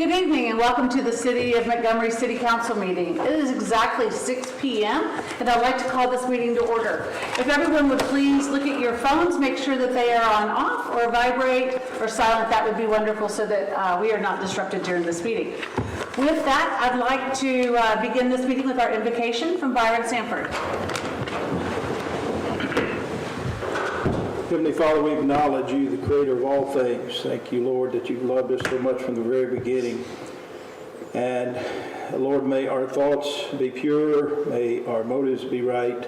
Good evening and welcome to the City of Montgomery City Council meeting. It is exactly 6 p.m. and I'd like to call this meeting to order. If everyone would please look at your phones, make sure that they are on off or vibrate or silent, that would be wonderful so that we are not disrupted during this meeting. With that, I'd like to begin this meeting with our invocation from Byron Sanford. Heavenly Father, we acknowledge you, the creator of all things. Thank you, Lord, that you've loved us so much from the very beginning. And Lord, may our thoughts be pure, may our motives be right.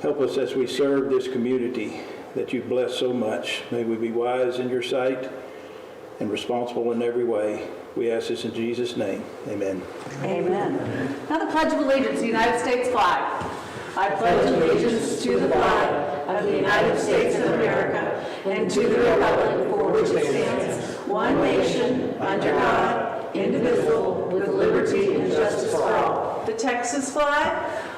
Help us as we serve this community that you've blessed so much. May we be wise in your sight and responsible in every way. We ask this in Jesus' name. Amen. Amen. Now the Pledge of Allegiance, the United States flag. I pledge allegiance to the flag of the United States of America and to the republic for which it stands, one nation, under God, indivisible, with liberty and justice for all. The Texas flag,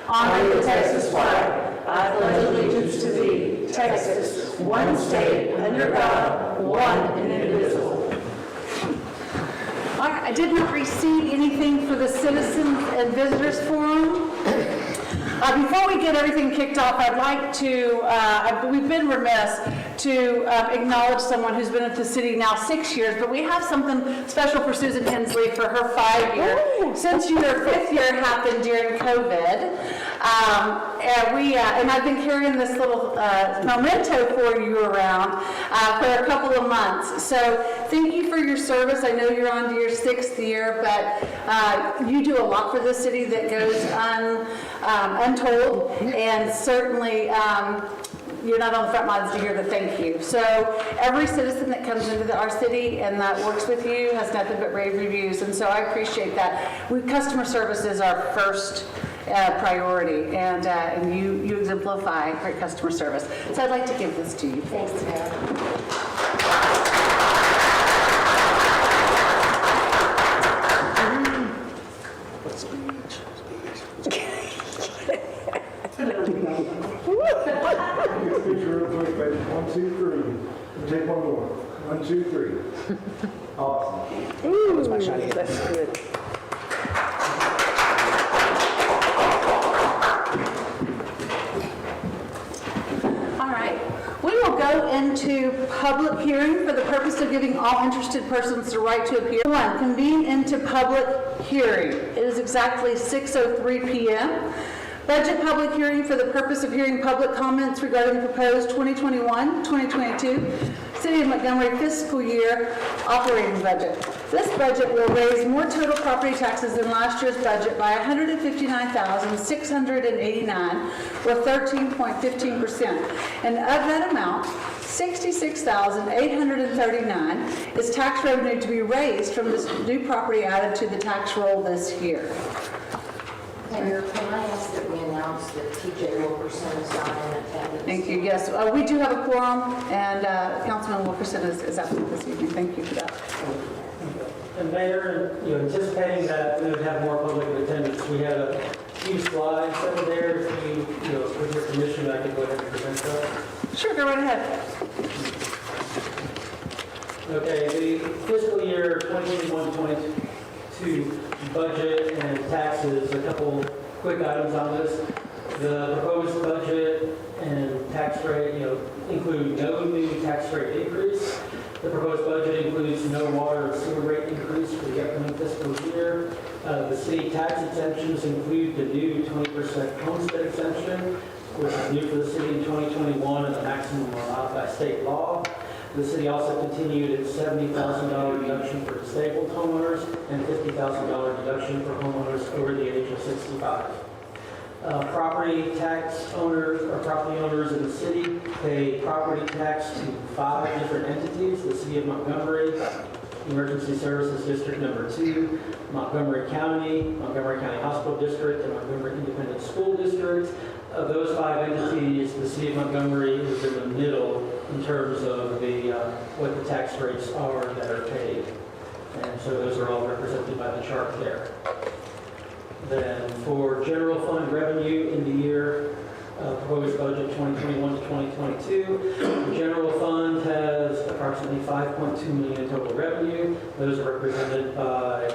honor the Texas flag. I pledge allegiance to thee, Texas, one state, under God, one and indivisible. All right, I did not receive anything for the Citizens and Visitors Forum. Before we get everything kicked off, I'd like to, we've been remiss to acknowledge someone who's been at the city now 6 years, but we have something special for Susan Hensley for her 5 year. Since your 5th year happened during COVID, and I've been carrying this little memento for you around for a couple of months. So thank you for your service. I know you're on to your 6th year, but you do a lot for the city that goes untold, and certainly you're not on the front lines to hear the thank you. So every citizen that comes into our city and that works with you has nothing but rave reviews, and so I appreciate that. Customer service is our first priority, and you exemplify great customer service. So I'd like to give this to you. Thanks, Sarah. Picture real quick, baby. 1, 2, 3. Take one more. 1, 2, 3. Awesome. Ooh, that was my shiny. That's good. All right. We will go into public hearing for the purpose of giving all interested persons the right to appear. 1. Convene into public hearing. It is exactly 6:03 p.m. Budget public hearing for the purpose of hearing public comments regarding the proposed 2021-2022 City of Montgomery fiscal year operating budget. This budget will raise more total property taxes than last year's budget by $159,689, or 13.15%. And of that amount, $66,839 is tax revenue to be raised from this new property added to the tax roll this year. Mayor, can I ask that we announce that TJ Wilkerson is not in attendance? Thank you. Yes, we do have a quorum, and Councilman Wilkerson is absent this evening. Thank you for that. And Mayor, anticipating that we would have more public attendance, we have a few slides over there. If you, with your permission, I can go ahead and present those. Sure, go right ahead. Okay, the fiscal year 2021-22 budget and taxes, a couple quick items on this. The proposed budget and tax rate, include no new tax rate increase. The proposed budget includes no water and sewer rate increase for the upcoming fiscal year. The city tax exemptions include the new 20% homestead exemption, which is new for the city in 2021 and the maximum allowed by state law. The city also continued its $70,000 deduction for disabled homeowners and $50,000 deduction for homeowners over the age of 65. Property tax owners or property owners in the city pay property tax to 5 different entities: the City of Montgomery, Emergency Services District Number 2, Montgomery County Hospital District, and Montgomery Independent School District. Of those 5 entities, the City of Montgomery is in the middle in terms of what the tax rates are that are paid. And so those are all represented by the chart there. Then for general fund revenue in the year, proposed budget 2021 to 2022, the general fund has approximately approximately $5.2 million in total revenue. Those are represented by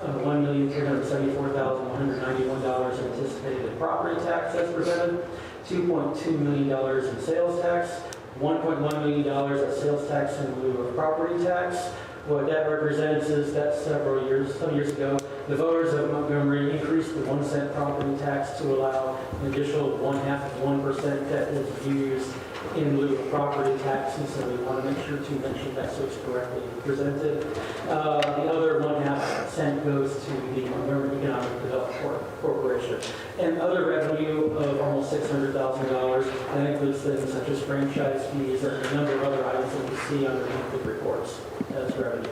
$1,374,191 in anticipated property tax that's presented, $2.2 million in sales tax, $1.1 million of sales tax in lieu of property tax. What that represents is that some years ago, the voters of Montgomery increased the 1 cent property tax to allow an additional 0.5% that is used in lieu of property tax, and so we want to make sure to mention that so it's correctly presented. The other 0.5 cent goes to the Montgomery Economic Development Corporation. And other revenue of almost $600,000, that includes things such as franchise fees and a number of other items that we see underneath the reports as revenue.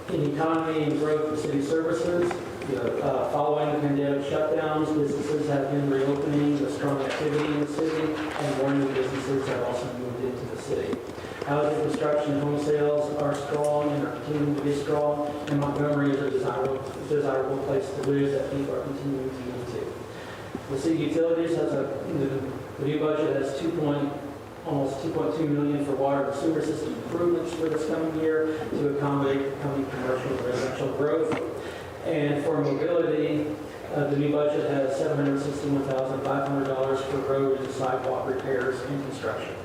In economy and growth of city services, following the pandemic shutdowns, businesses have been reopening with strong activity in the city, and more new businesses have also moved into the city. Housing construction and home sales are strong and are continuing to be strong, and Montgomery is a desirable place to live that people are continuing to move to. The city utilities has the new budget has almost $2.2 million for water and sewer system improvements for this coming year to accommodate coming commercial and residential growth. And for mobility, the new budget has $761,500 for road and sidewalk repairs and construction.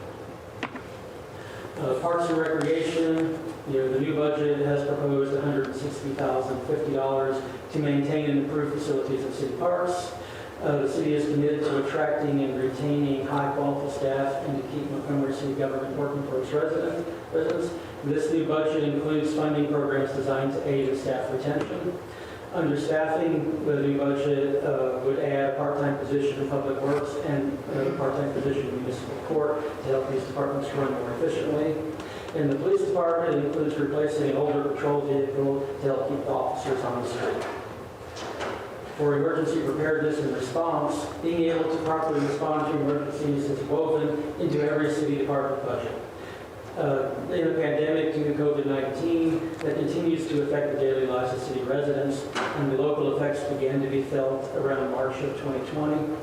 Parks and Recreation, the new budget has proposed $160,050 to maintain and improve facilities of city parks. The city is committed to attracting and retaining high-quality staff and to keep Montgomery City government working for its residents. This new budget includes funding programs designed to aid in staff retention. Under staffing, the new budget would add a part-time position in Public Works and a part-time position in Municipal Court to help these departments run more efficiently. In the Police Department, it includes replacing an older patrol vehicle to help keep the officers on the street. For emergency preparedness and response, being able to properly respond to emergencies is woven into every city department budget. In a pandemic due to COVID-19 that continues to affect the daily lives of city residents, and the local effects began to be felt around March of 2020.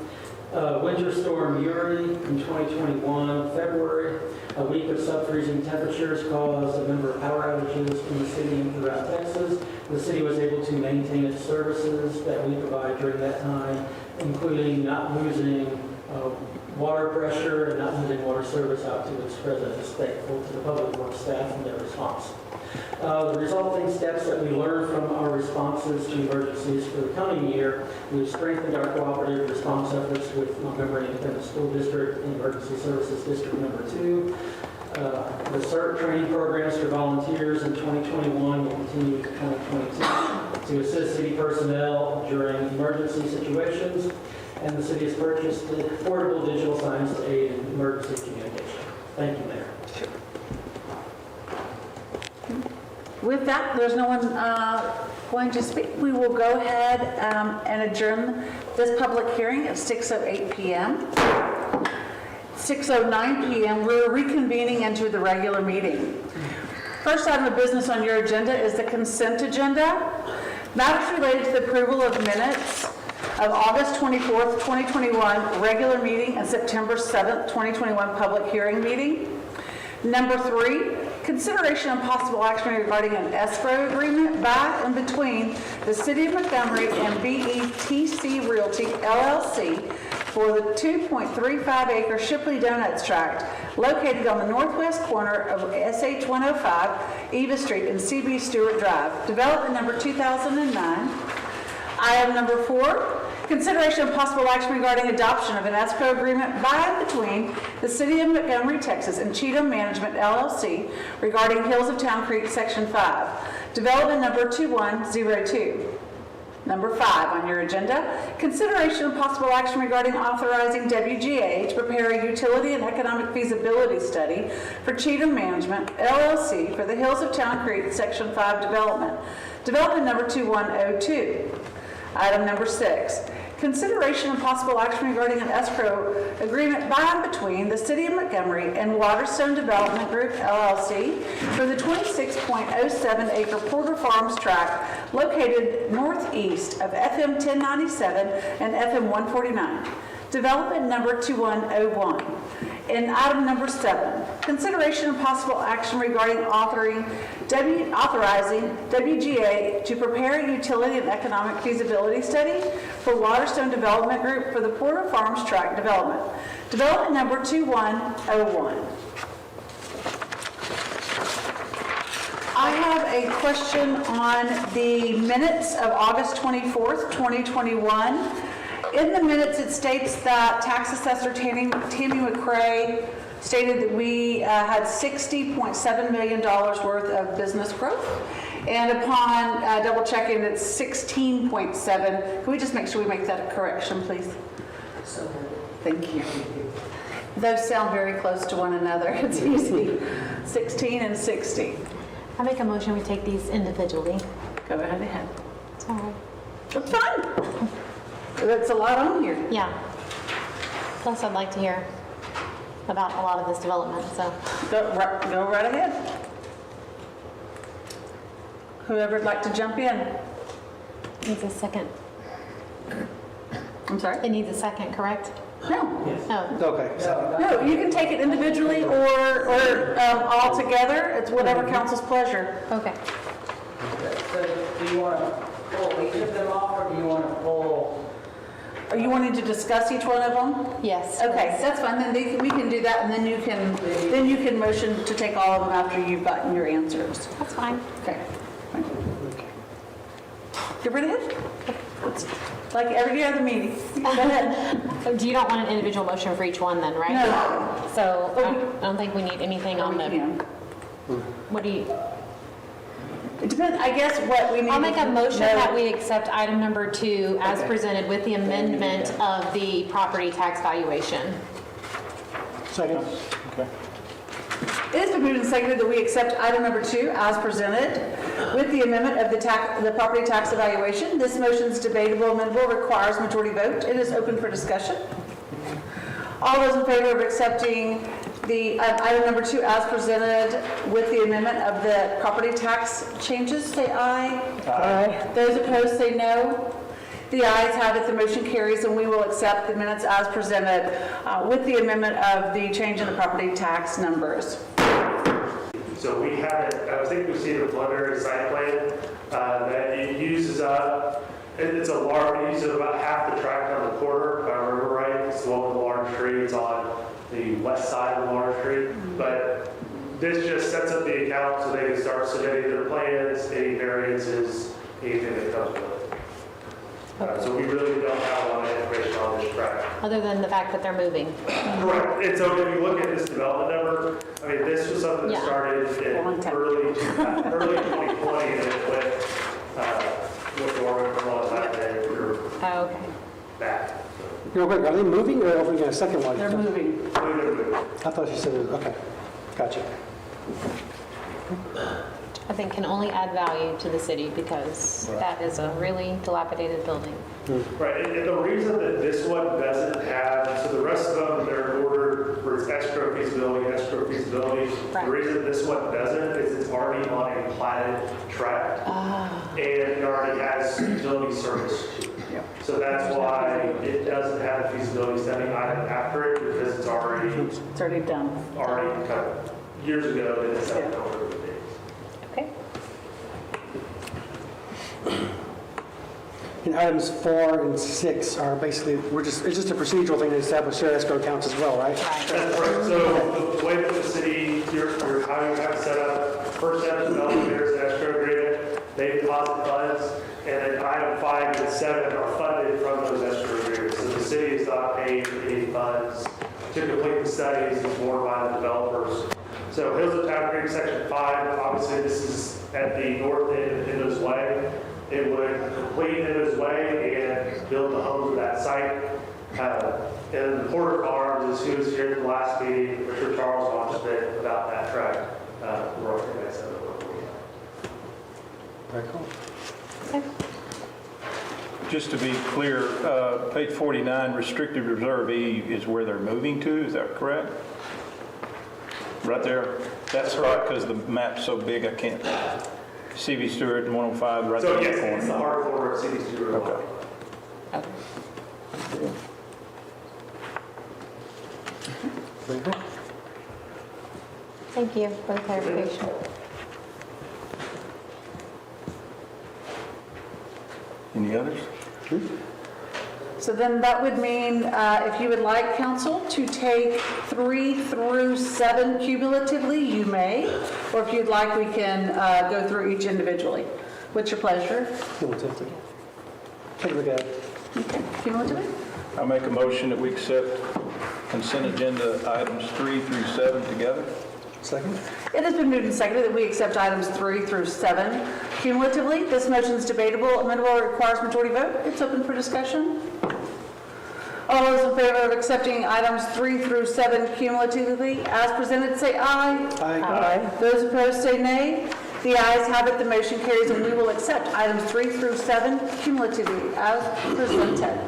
Winter Storm Uri in 2021, February, a week of sub-freezing temperatures caused a number of power outages in the city and throughout Texas. The city was able to maintain its services that we provide during that time, including not losing water pressure and not losing water service out to its residents, thankful to the public works staff and their response. The resulting steps that we learned from our responses to emergencies for the coming year, we've strengthened our cooperative response efforts with Montgomery Independent School District and Emergency Services District Number 2. The CERT training programs for volunteers in 2021 will continue to 2022 to assist city personnel during emergency situations. And the city has purchased portable digital signs to aid in emergency communication. Thank you, Mayor. With that, there's no one going to speak. We will go ahead and adjourn this public hearing at 6:08 p.m. 6:09 p.m. We're reconvening into the regular meeting. First item of business on your agenda is the consent agenda. Matters related to the approval of minutes of August 24th, 2021 regular meeting and September 7th, 2021 public hearing meeting. Number 3, consideration and possible action regarding an escrow agreement by and between the City of Montgomery and BETC Realty, LLC for the 2.35-acre Shipley Donuts tract located on the northwest corner of SH 105, Eva Street and CB Stewart Drive. Development number 2009. Item number 4, consideration of possible action regarding adoption of an escrow agreement by and between the City of Montgomery, Texas and Cheatham Management, LLC regarding Hills of Town Creek, Section 5. Development number 2102. Number 5 on your agenda, consideration of possible action regarding authorizing WGA to prepare a utility and economic feasibility study for Cheatham Management, LLC for the Hills of Town Creek, Section 5 development. Development number 2102. Item number 6, consideration and possible action regarding an escrow agreement by and between the City of Montgomery and Waterstone Development Group, LLC for the 26.07-acre Porter Farms tract located northeast of FM 1097 and FM 149. Development number 2101. And item number 7, consideration and possible action regarding authorizing WGA to prepare a utility and economic feasibility study for Waterstone Development Group for the Porter Farms Tract Development. Development number 2101. I have a question on the minutes of August 24th, 2021. In the minutes, it states that tax assessor Tammy McCray stated that we had $60.7 million worth of business growth. And upon double checking, it's 16.7. Can we just make sure we make that a correction, please? So Thank you. Those sound very close to one another. It's easy. 16 and 60. I make a motion we take these individually. Go right ahead. It's all right. It's fine. That's a lot on here. Yeah. Plus, I'd like to hear about a lot of this development, so. Go right ahead. Whoever'd like to jump in. Needs a second. I'm sorry? It needs a second, correct? No. Oh, Okay. No, you can take it individually or all together. It's whatever council's pleasure. okay. So do you want to pull each of them off, or do you want to pull? Are you wanting to discuss each one of them? Yes. Okay, that's fine. Then we can do that, and then you can motion to take all of them after you've gotten your answers. That's fine. Okay. Get rid of it? It's like every other meeting. Go ahead. So do you don't want an individual motion for each one then, right? No. So I don't think we need anything on the, what do you, It depends, I guess what we need. I'll make a to motion know- that we accept item number 2 as Okay. presented with the amendment of the property tax valuation. Second. Okay. It has been moved and seconded that we accept item number 2 as presented with the amendment of the property tax evaluation. This motion is debatable, amendable, requires majority vote. It is open for discussion. All those in favor of accepting the item number 2 as presented with the amendment of the property tax changes, say aye. Aye. Those opposed, say no. The ayes have it, the motion carries, and we will accept the minutes as presented with the amendment of the change in the property tax numbers. So we haven't, I think we've seen a preliminary site plan that it uses up, it's a large, it uses about half the tract on the corner, if I remember right. It's the one with the large tree, it's on the west side of the large tree. But this just sets up the account so they can start submitting their plans, any variances, anything that comes with it. So we really don't have a lot of information on this tract. Other than the fact that they're moving. Correct. And so if you look at this development number, I mean, this was something that Yeah. started in Long time. early 2020, and it went with dormant for a long time, and we're Oh, okay. back. Real quick, are they moving or are we going a second one? They're moving. I thought you said it was, okay. Gotcha. I think can only add value to the city because that is a really dilapidated building. Right, and the reason that this one doesn't have, so the rest of them, they're ordered for its escrow feasibility. Right. The reason this one doesn't is it's already on a platted tract. And it already has utility service to it. So that's why it doesn't have a feasibility study item after it, because it's already done. kind of years ago that it's up over the days. Okay. And items 4 and 6 are basically, it's just a procedural thing to establish their escrow accounts as well, right? That's right. So the way that the city, how you have it set up, first step is development, there's an escrow agreement, they deposit funds, and then item 5 and 7 are funded from those escrow agreements. So the city is not paying any funds to complete the studies, it's more by the developers. So Hills of Town Creek, Section 5, obviously this is at the north end of Indo's Way. It would complete Indo's Way and build the homes of that site. And the Porter Farms is who was here at the last meeting, Richard Charles watched a bit about that tract. We're okay, that's it. Very cool. Okay. Just to be clear, page 49, restricted reserve E is where they're moving to, is that correct? Right there? That's right, because the map's so big I can't. CV Stewart and 105 right So there in yes, the it's the corner. hard corner of City Stewart. Okay. Okay. Thank you for the clarification. Any others? So then that would mean, if you would like council to take 3 through 7 cumulatively, you may, or if you'd like, we can go through each individually. What's your pleasure? Cumulatively. Take a look at it. Okay, cumulatively? I'll make a motion that we accept consent agenda items 3 through 7 together. Second? It has been moved and seconded that we accept items 3 through 7 cumulatively. This motion is debatable. Amendable requires majority vote. It's open for discussion. All those in favor of accepting items 3 through 7 cumulatively as presented, say aye. Aye. Those opposed, say nay. The ayes have it. The motion carries, and we will accept items 3 through 7 cumulatively as presented.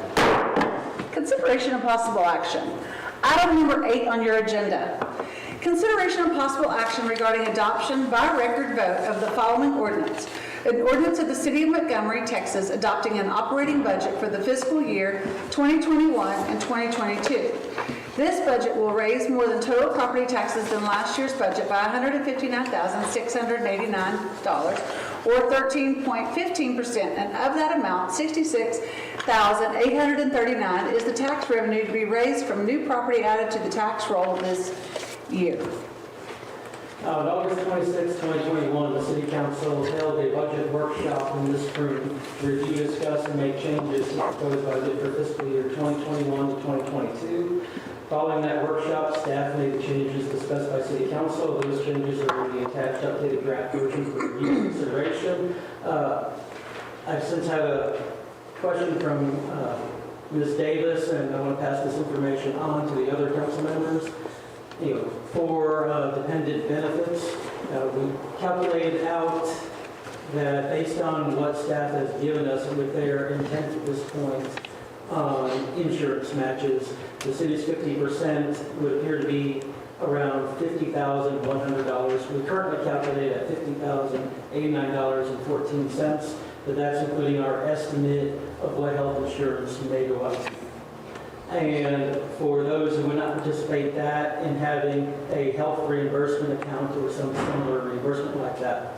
Consideration and possible action. Item number 8 on your agenda. Consideration and possible action regarding adoption by record vote of the following ordinance. An ordinance of the City of Montgomery, Texas, adopting an operating budget for the fiscal year 2021 and 2022. This budget will raise more than total property taxes than last year's budget by $159,689, or 13.15%, and of that amount, $66,839 is the tax revenue to be raised from new property added to the tax roll this year. On August 26, 2021, the City Council held a budget workshop in this room to review, discuss, and make changes to the proposed budget for fiscal year 2021 to 2022. Following that workshop, staff made the changes discussed by City Council. Those changes are in the attached updated draft version for review and consideration. I've since had a question from Ms. Davis, and I want to pass this information on to the other council members. For dependent benefits, we calculated out that based on what staff has given us with their intent at this point on insurance matches, the city's 50% would appear to be around $50,100. We currently calculate at $50,089.14, but that's including our estimate of what health insurance may go up to. And for those who would not participate in having a health reimbursement account or some similar reimbursement like that,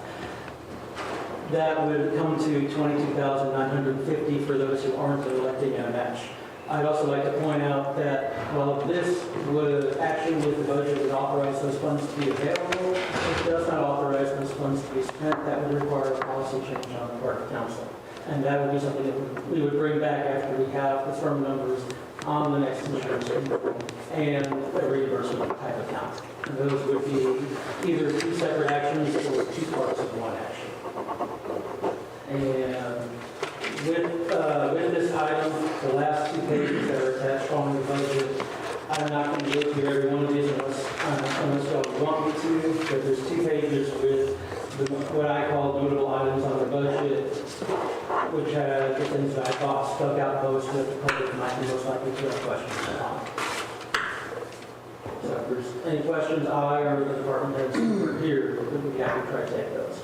that would come to $22,950 for those who aren't electing in a match. I'd also like to point out that while this would actually with the budget would authorize those funds to be available, it does not authorize those funds to be spent. That would require a policy change on the part of council. And that would be something that we would bring back after we have the firm numbers on the next insurance and a reimbursement type account. And those would be either 2 separate actions or 2 parts of 1 action. And with this item, the last 2 pages that are attached following the budget, I'm not going to go through every one of these unless y'all want me to, but there's 2 pages with what I call notable items on the budget, which had the things that I thought stuck out most that the public might be most likely to have questions on. So if there's any questions, I or the department heads who are here would be happy to try to take those.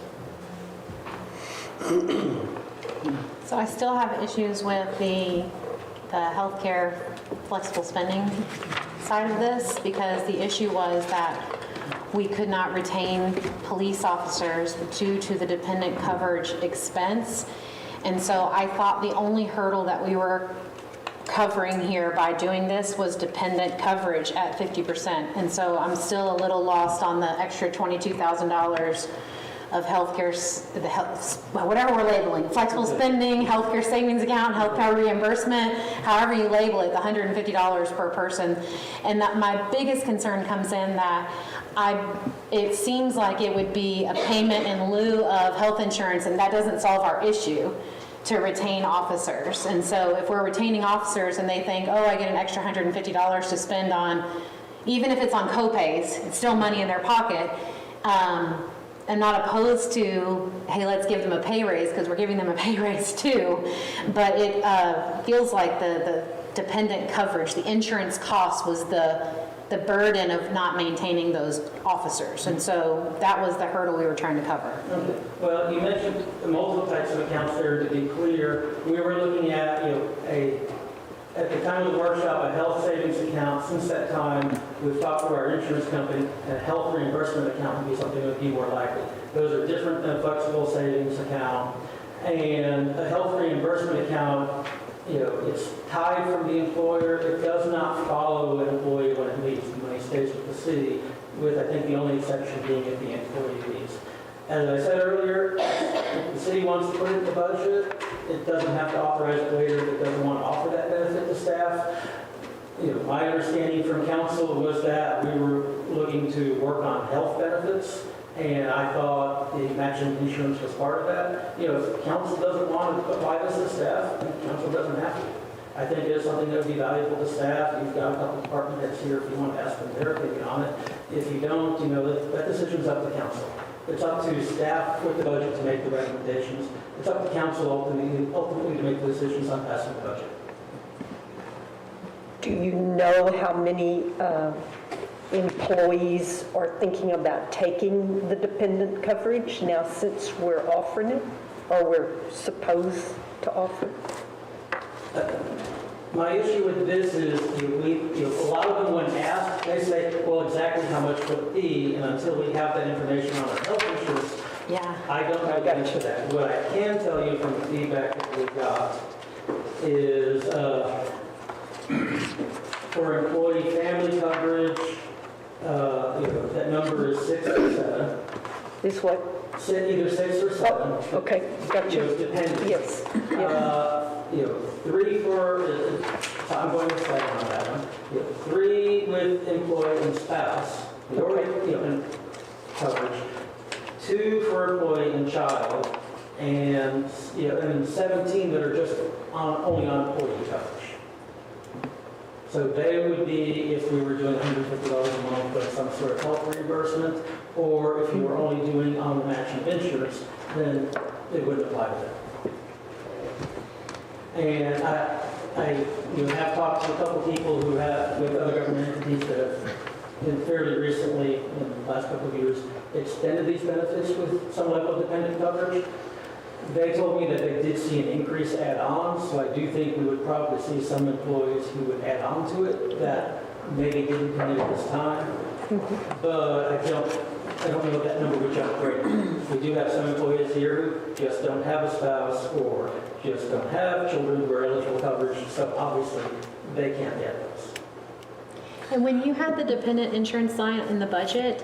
So I still have issues with the healthcare flexible spending side of this, because the issue was that we could not retain police officers due to the dependent coverage expense. And so I thought the only hurdle that we were covering here by doing this was dependent coverage at 50%. And so I'm still a little lost on the extra $22,000 of healthcare, whatever we're labeling, flexible spending, healthcare savings account, healthcare reimbursement, however you label it, the $150 per person. And that my biggest concern comes in that it seems like it would be a payment in lieu of health insurance, and that doesn't solve our issue to retain officers. And so if we're retaining officers and they think, oh, I get an extra $150 to spend on, even if it's on co-pays, it's still money in their pocket. I'm not opposed to, hey, let's give them a pay raise, because we're giving them a pay raise too. But it feels like the dependent coverage, the insurance cost was the burden of not maintaining those officers. And so that was the hurdle we were trying to cover. Okay. Well, you mentioned the multiple types of accounts there. To be clear, we were looking at a At the time of the workshop, a health savings account, since that time, we've talked to our insurance company, and a health reimbursement account would be something that would be more likely. Those are different than a flexible savings account. And a health reimbursement account, it's tied from the employer. It does not follow an employee when it leaves. The money stays with the city, with, I think, the only exception being if the employee leaves. As I said earlier, if the city wants to put it in the budget, it doesn't have to authorize it later if it doesn't want to offer that benefit to staff. My understanding from council was that we were looking to work on health benefits, and I thought the matching insurance was part of that. If council doesn't want to apply this to staff, then council doesn't have to. I think it is something that would be valuable to staff. You've got a couple department heads here if you want to ask them their opinion on it. If you don't, that decision's up to council. It's up to staff with the budget to make the recommendations. It's up to council ultimately to make the decisions on passing the budget. Do you know how many employees are thinking about taking the dependent coverage now since we're offering it, or we're supposed to offer it? My issue with this is, a lot of them, when asked, they say, well, exactly how much would it be, and until we have that information on our health insurance, I don't have the answer to that. What I can tell you from the feedback that we got is for employee family coverage, that number is 6 or 7. Is what? Either 6 or 7. Oh, okay, gotcha. Depending. Yes. 3 for, I'm going to say on that one. 3 with employee and spouse, and coverage. 2 for employee and child, and 17 that are just only on employee coverage. So they would be if we were doing $150 a month with some sort of health reimbursement, or if you were only doing on the matching insurance, then it wouldn't apply to them. And I have talked to a couple people who have, with other government entities that have been fairly recently, in the last couple of years, extended these benefits with some level of dependent coverage. They told me that they did see an increase add-on, so I do think we would probably see some employees who would add on to it that maybe didn't come in at this time. But I don't know if that number would jump great. We do have some employees here who just don't have a spouse or just don't have children who are eligible coverage, so obviously they can't get those. And when you had the dependent insurance line in the budget,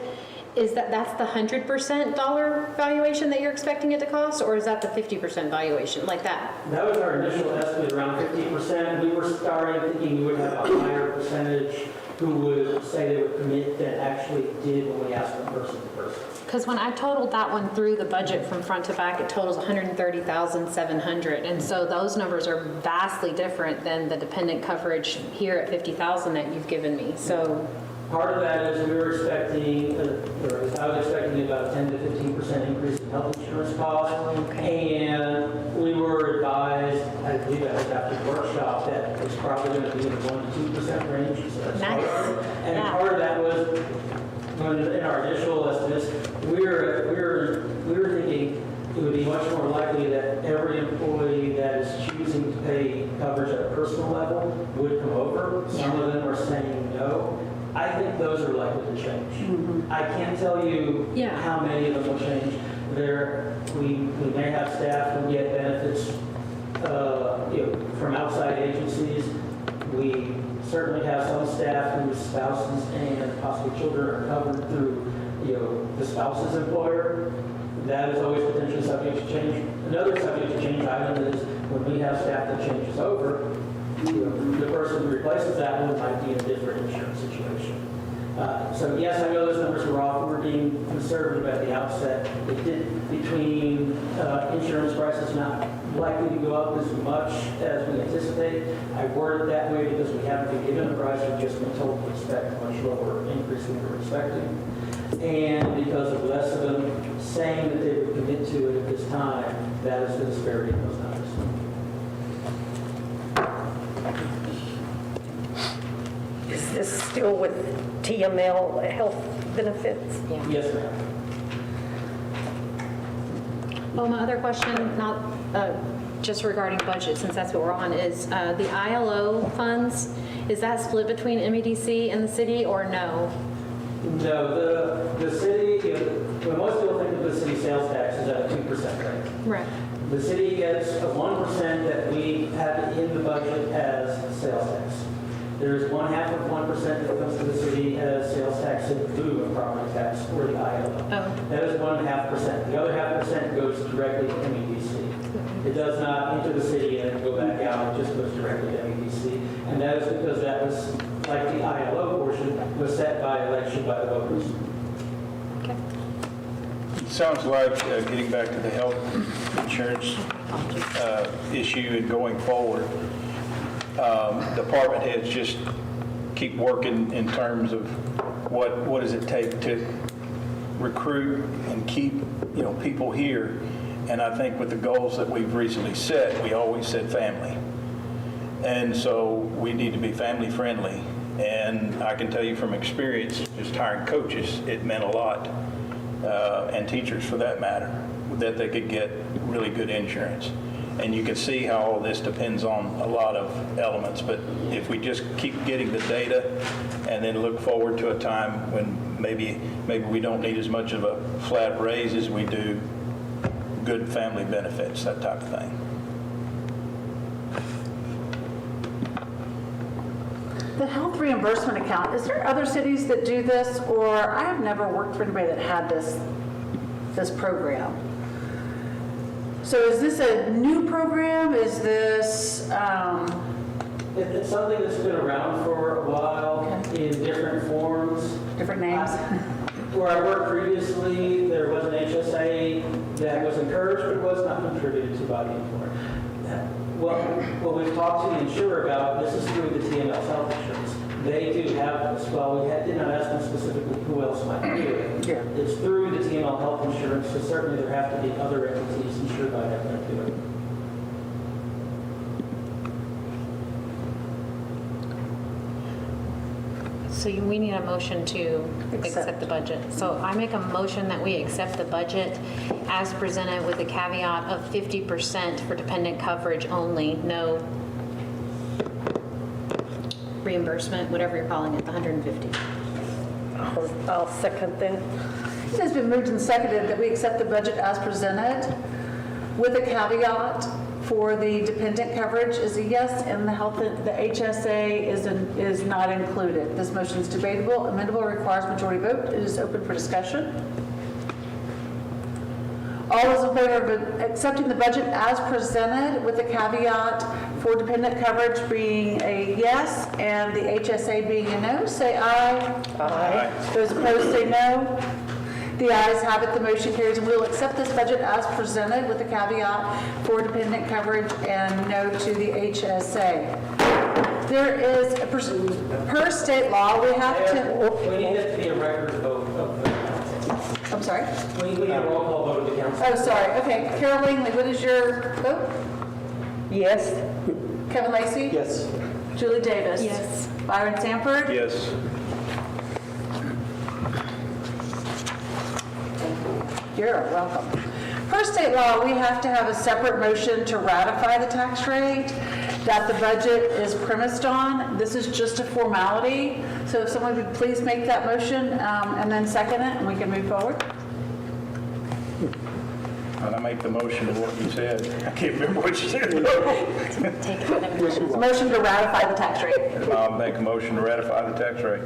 is that's the 100% dollar valuation that you're expecting it to cost, or is that the 50% valuation, like that? That was our initial estimate, around 50%. We were starting thinking we would have a higher percentage who would say they would commit than actually did when we asked them person to person. Because when I totaled that one through the budget from front to back, it totals $130,700, and so those numbers are vastly different than the dependent coverage here at $50,000 that you've given me. So part of that is we were expecting, I was expecting about a 10 to 15% increase in health insurance costs, and we were advised, I believe that was after the workshop, that it was probably going to be in the 1 to 2% range. So that's nice. And part of that was, in our initial estimates, we were thinking it would be much more likely that every employee that is choosing to pay coverage at a personal level would come over. Some of them are saying no. I think those are likely to change. I can't tell you how many of them will change. We may have staff who get benefits from outside agencies. We certainly have some staff whose spouses and possibly children are covered through the spouse's employer. That is always potentially subject to change. Another subject to change item is when we have staff that changes over, the person who replaces that one might be in a different insurance situation. So yes, I know those numbers were off. We're being conservative at the outset. It did between insurance prices not likely to go up as much as we anticipate. I worded it that way because we haven't been given a price. We've just been told to expect a much lower increase than we were expecting. And because of less of them saying that they would commit to it at this time, that is the disparity in those numbers. Is this still with TML health benefits? Yes, ma'am. Oh, my other question, just regarding budget, since that's what we're on, is the ILO funds, is that split between MEDC and the city, or no? No, the city, when most people think of the city sales tax is at a 2% rate. Right. The city gets a 1% that we have in the budget as sales tax. There's 1/2 of 1% that comes to the city as sales tax in lieu of property tax or the ILO. Oh. That is 1/2%. The other 1/2% goes directly to MEDC. It does not enter the city and go back out, it just goes directly to MEDC. And that is because that was, like the ILO portion, was set by election by the voters. Okay. It sounds like, getting back to the health insurance issue and going forward, department heads just keep working in terms of what does it take to recruit and keep, people here. And I think with the goals that we've recently set, we always said family. And so we need to be family friendly. And I can tell you from experience, just hiring coaches, it meant a lot, and teachers for that matter, that they could get really good insurance. And you can see how all this depends on a lot of elements. But if we just keep getting the data and then look forward to a time when maybe we don't need as much of a flat raise as we do good family benefits, that type of thing. The health reimbursement account, is there other cities that do this? Or I have never worked for anybody that had this program. So is this a new program? Is this, It's something that's been around for a while in different forms. different names? Where I worked previously, there was an HSA that was encouraged but was not contributed to by the employer. What we've talked to the insurer about, this is through the TML health insurance. They do have this. Well, we did not ask them specifically who else might do it. Yeah. It's through the TML health insurance, so certainly there have to be other entities insured by that that do it. So we need a motion to Accept. accept the budget. So I make a motion that we accept the budget as presented with the caveat of 50% for dependent coverage only, no reimbursement, whatever you're calling it, the 150. I'll second that. It has been moved and seconded that we accept the budget as presented with a caveat for the dependent coverage is a yes, and the HSA is not included. This motion is debatable, amendable, requires majority vote. It is open for discussion. All those in favor of accepting the budget as presented with the caveat for dependent coverage being a yes and the HSA being a no, say aye. Aye. Those opposed say no. The ayes have it, the motion carries, and we will accept this budget as presented with the caveat for dependent coverage and no to the HSA. There is, per state law, we have to, We need it to be a record vote of the council. I'm sorry? We need a roll call vote of the council. Oh, sorry, okay. Carol Langley, what is your vote? Yes? Kevin Lacy? Yes. Julie Davis? Yes. Byron Sanford? Yes. You're welcome. Per state law, we have to have a separate motion to ratify the tax rate that the budget is premised on. This is just a formality. So if someone would please make that motion and then second it, and we can move forward. And I make the motion to what you said. I can't remember what you said. Take it. Motion to ratify the tax rate. I'll make a motion to ratify the tax rate.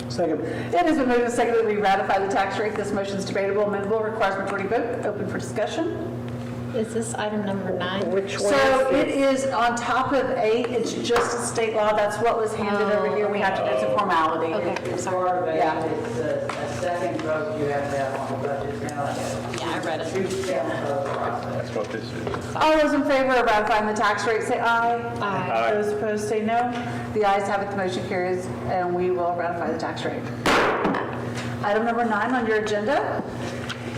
Second. It has been moved and seconded that we ratify the tax rate. This motion is debatable, amendable, requires majority vote. Open for discussion. Is this item number 9? Which one So is it is on top of 8. It's just a state law. That's what was handed over here. We have to do it as a formality. Okay, As sorry. part of Yeah. it, it's a second vote you have to have on the budget now. Yeah, I read it. Two-step vote process. That's what this is. All those in favor of ratifying the tax rate, say aye. Aye. Aye. Those opposed, say no. The ayes have it, the motion carries, and we will ratify the tax rate. Item number 9 on your agenda.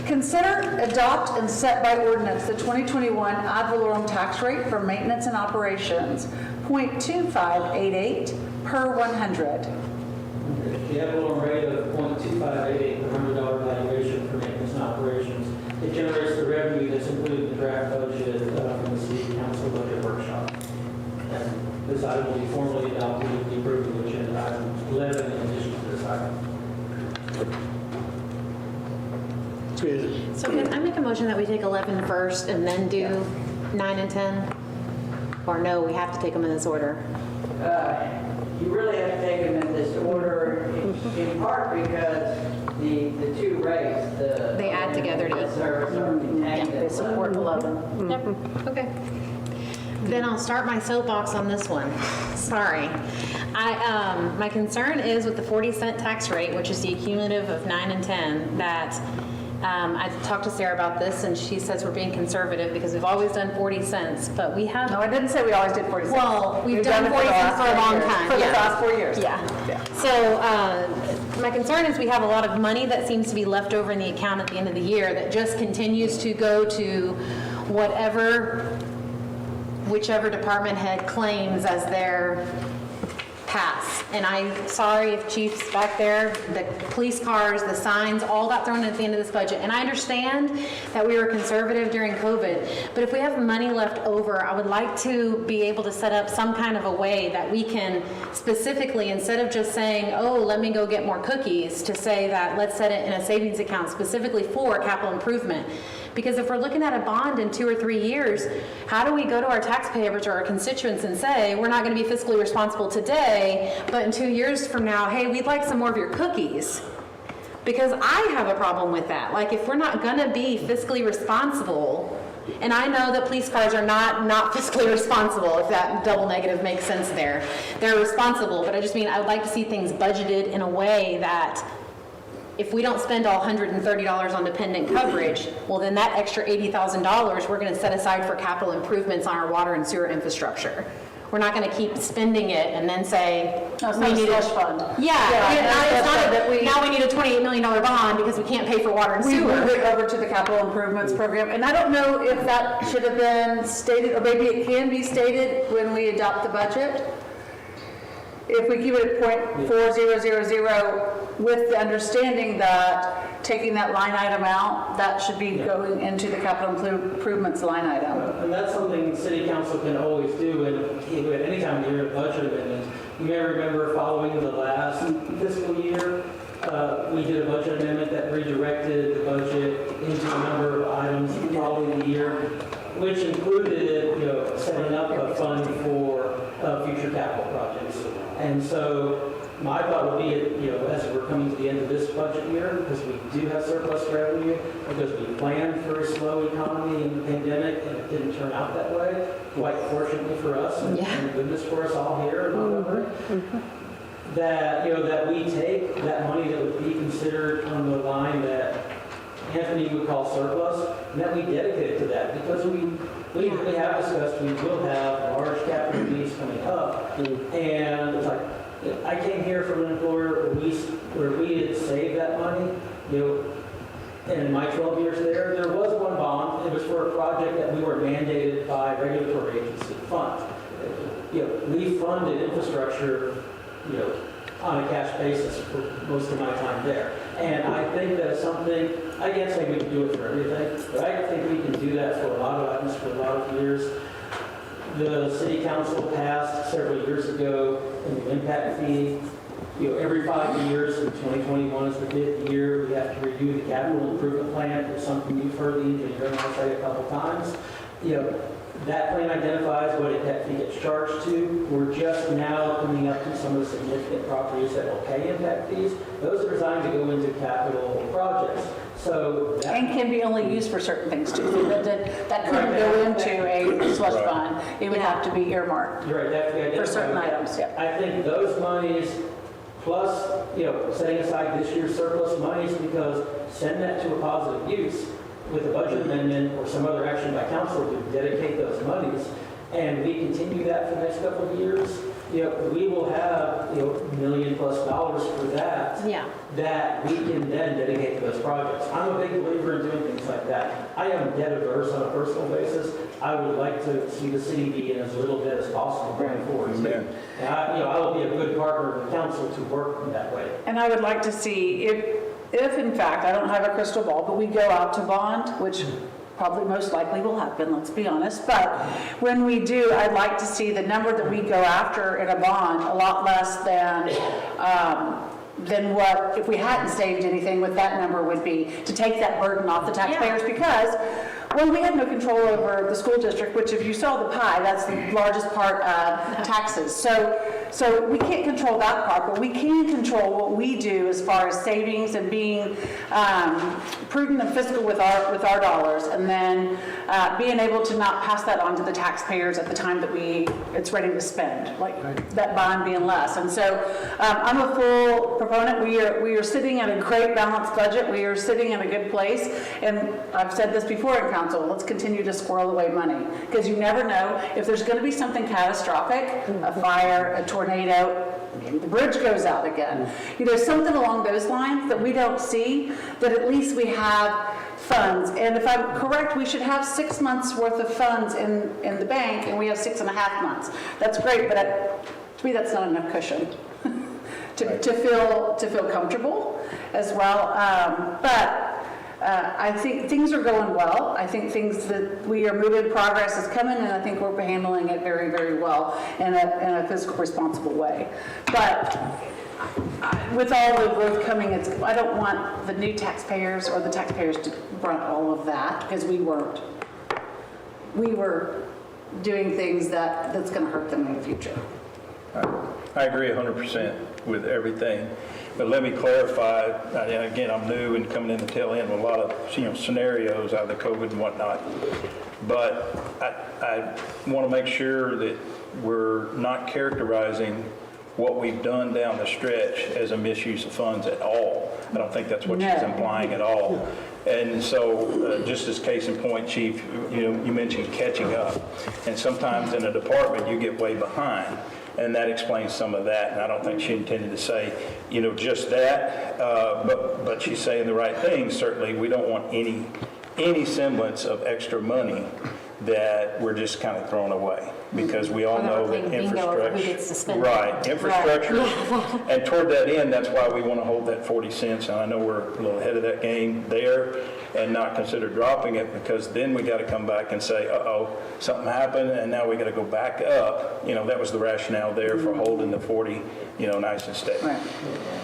Consider, adopt, and set by ordinance the 2021 ad valorem tax rate for maintenance and operations, .2588 per 100. The ad valorem rate of .2588 per $100 valuation for maintenance and operations. It generates the revenue that's included in the draft budget from the city this item will be formally adopted with the approval of agenda item 11 in addition to this item. So can I make a motion that we take 11 first and then do 9 and 10? Or no, we have to take them in this order? You really have to take them in this order, in part because the two rates, the. They add together to- Service are contained. They support 11. Yep, okay. Then I'll start my soapbox on this one. Sorry. My concern is with the 40-cent tax rate, which is the accumulative of 9 and 10, that I talked to Sarah about this, and she says we're being conservative because we've always done 40 cents, but we have. No, I didn't say we always did 40 cents. Well, we've done it 40 cents for a long years. time. For the yeah. last 4 years. Yeah. So my concern is we have a lot of money that seems to be left over in the account at the end of the year that just continues to go to whichever department head claims as their pass. And I'm sorry if Chief's back there, the police cars, the signs, all got thrown at the end of this budget. And I understand that we were conservative during COVID, but if we have money left over, I would like to be able to set up some kind of a way that we can specifically, instead of just saying, oh, let me go get more cookies, to say that let's set it in a savings account specifically for capital improvement. Because if we're looking at a bond in 2 or 3 years, how do we go to our taxpayers or our constituents and say, we're not going to be fiscally responsible today, but in 2 years from now, hey, we'd like some more of your cookies? Because I have a problem with that. Like, if we're not going to be fiscally responsible, and I know that police cars are not fiscally responsible, if that double negative makes sense there. They're responsible, but I just mean I would like to see things budgeted in a way that if we don't spend all $130 on dependent coverage, well, then that extra $80,000 we're going to set aside for capital improvements on our water and sewer infrastructure. We're not going to keep spending it and then say, No, it's not a slush fund. Now we need a $28 million bond because we can't pay for water and We sewer. moved it over to the capital improvements program, and I don't know if that should have been stated, or maybe it can be stated when we adopt the budget. If we keep it at .4000 with the understanding that taking that line item out, that should be going into the capital improvements line item. And that's something city council can always do, and at any time you hear a budget amendment. You may remember following the last fiscal year, we did a budget amendment that redirected the budget into a number of items following the year, which included, setting up a fund for future capital projects. And so my thought would be, as we're coming to the end of this budget year, because we do have surplus revenue, because we planned for a slow economy in the pandemic, and it didn't turn out that way, quite fortunately for us, and goodness for us all here and all over, that, that we take that money that would be considered on the line that Anthony would call surplus, and that we dedicate it to that, because we have discussed we will have large capital needs coming up, and it's like, I came here from an employer where we had saved that money, and in my 12 years there was one bond. It was for a project that we were mandated by regulatory agency to fund. We funded infrastructure, on a cash basis for most of my time there. And I think that is something, I can't say we can do it for everything, but I think we can do that for a lot of items for a lot of years. The city council passed several years ago an impact fee. Every 5 years, and 2021 is the 5th year, we have to review the capital improvement plan. It's something you've heard the engineer and I say a couple times. That plan identifies what impact fee gets charged to. We're just now coming up to some of the significant properties that will pay impact fees. Those are designed to go into capital projects. So that, And can be only used for certain things too. So that couldn't go into a slush fund. It would have to be earmarked you're right, that have to be identified. for certain items, yeah. I think those monies, plus, setting aside this year's surplus monies, because send that to a positive use with a budget amendment or some other action by council to dedicate those monies, and we continue that for the next couple of years, we will have, $1 million+ for that. Yeah. That we can then dedicate to those projects. I'm a big believer in doing things like that. I am debt averse on a personal basis. I would like to see the city be in as little debt as possible going forward. Amen. And I will be a good partner with the council to work in that way. And I would like to see if in fact, I don't have a crystal ball, but we go out to bond, which probably most likely will happen, let's be honest. But when we do, I'd like to see the number that we go after in a bond a lot less than what, if we hadn't saved anything, what that number would be, to take that burden off the taxpayers. Because when we have no control over the school district, which if you saw the pie, that's the largest part of taxes. So we can't control that part, but we can control what we do as far as savings and being prudent and fiscal with our dollars, and then being able to not pass that on to the taxpayers at the time that it's ready to spend, like that bond being less. And so I'm a full proponent. We are sitting at a great balanced budget. We are sitting in a good place, and I've said this before in council, let's continue to squirrel away money, because you never know if there's going to be something catastrophic, a fire, a tornado, maybe the bridge goes out again. Something along those lines that we don't see, that at least we have funds. And if I'm correct, we should have 6 months worth of funds in the bank, and we have 6.5 months. That's great, but to me, that's not enough cushion to feel comfortable as well. But I think things are going well. I think things that we are moving, progress is coming, and I think we're handling it very, very well in a fiscal responsible way. But with all the growth coming, I don't want the new taxpayers or the taxpayers to brunt all of that, because we weren't. We were doing things that's going to hurt them in the future. I agree 100% with everything. But let me clarify, again, I'm new and coming in the tail end with a lot of scenarios out of the COVID and whatnot. But I want to make sure that we're not characterizing what we've done down the stretch as a misuse of funds at all. I don't think that's what she's implying at all. And so, just as case in point, Chief, you mentioned catching up. And sometimes in a department, you get way behind. And that explains some of that. And I don't think she intended to say, just that. But she's saying the right thing. Certainly, we don't want any semblance of extra money that we're just kind of throwing away, because we all know that infrastructure, right, infrastructure, and toward that end, that's why we want to hold that 40 cents. And I know we're a little ahead of that game there, and not consider dropping it, because then we got to come back and say, something happened, and now we got to go back up. That was the rationale there for holding the 40, nice and steady. Right.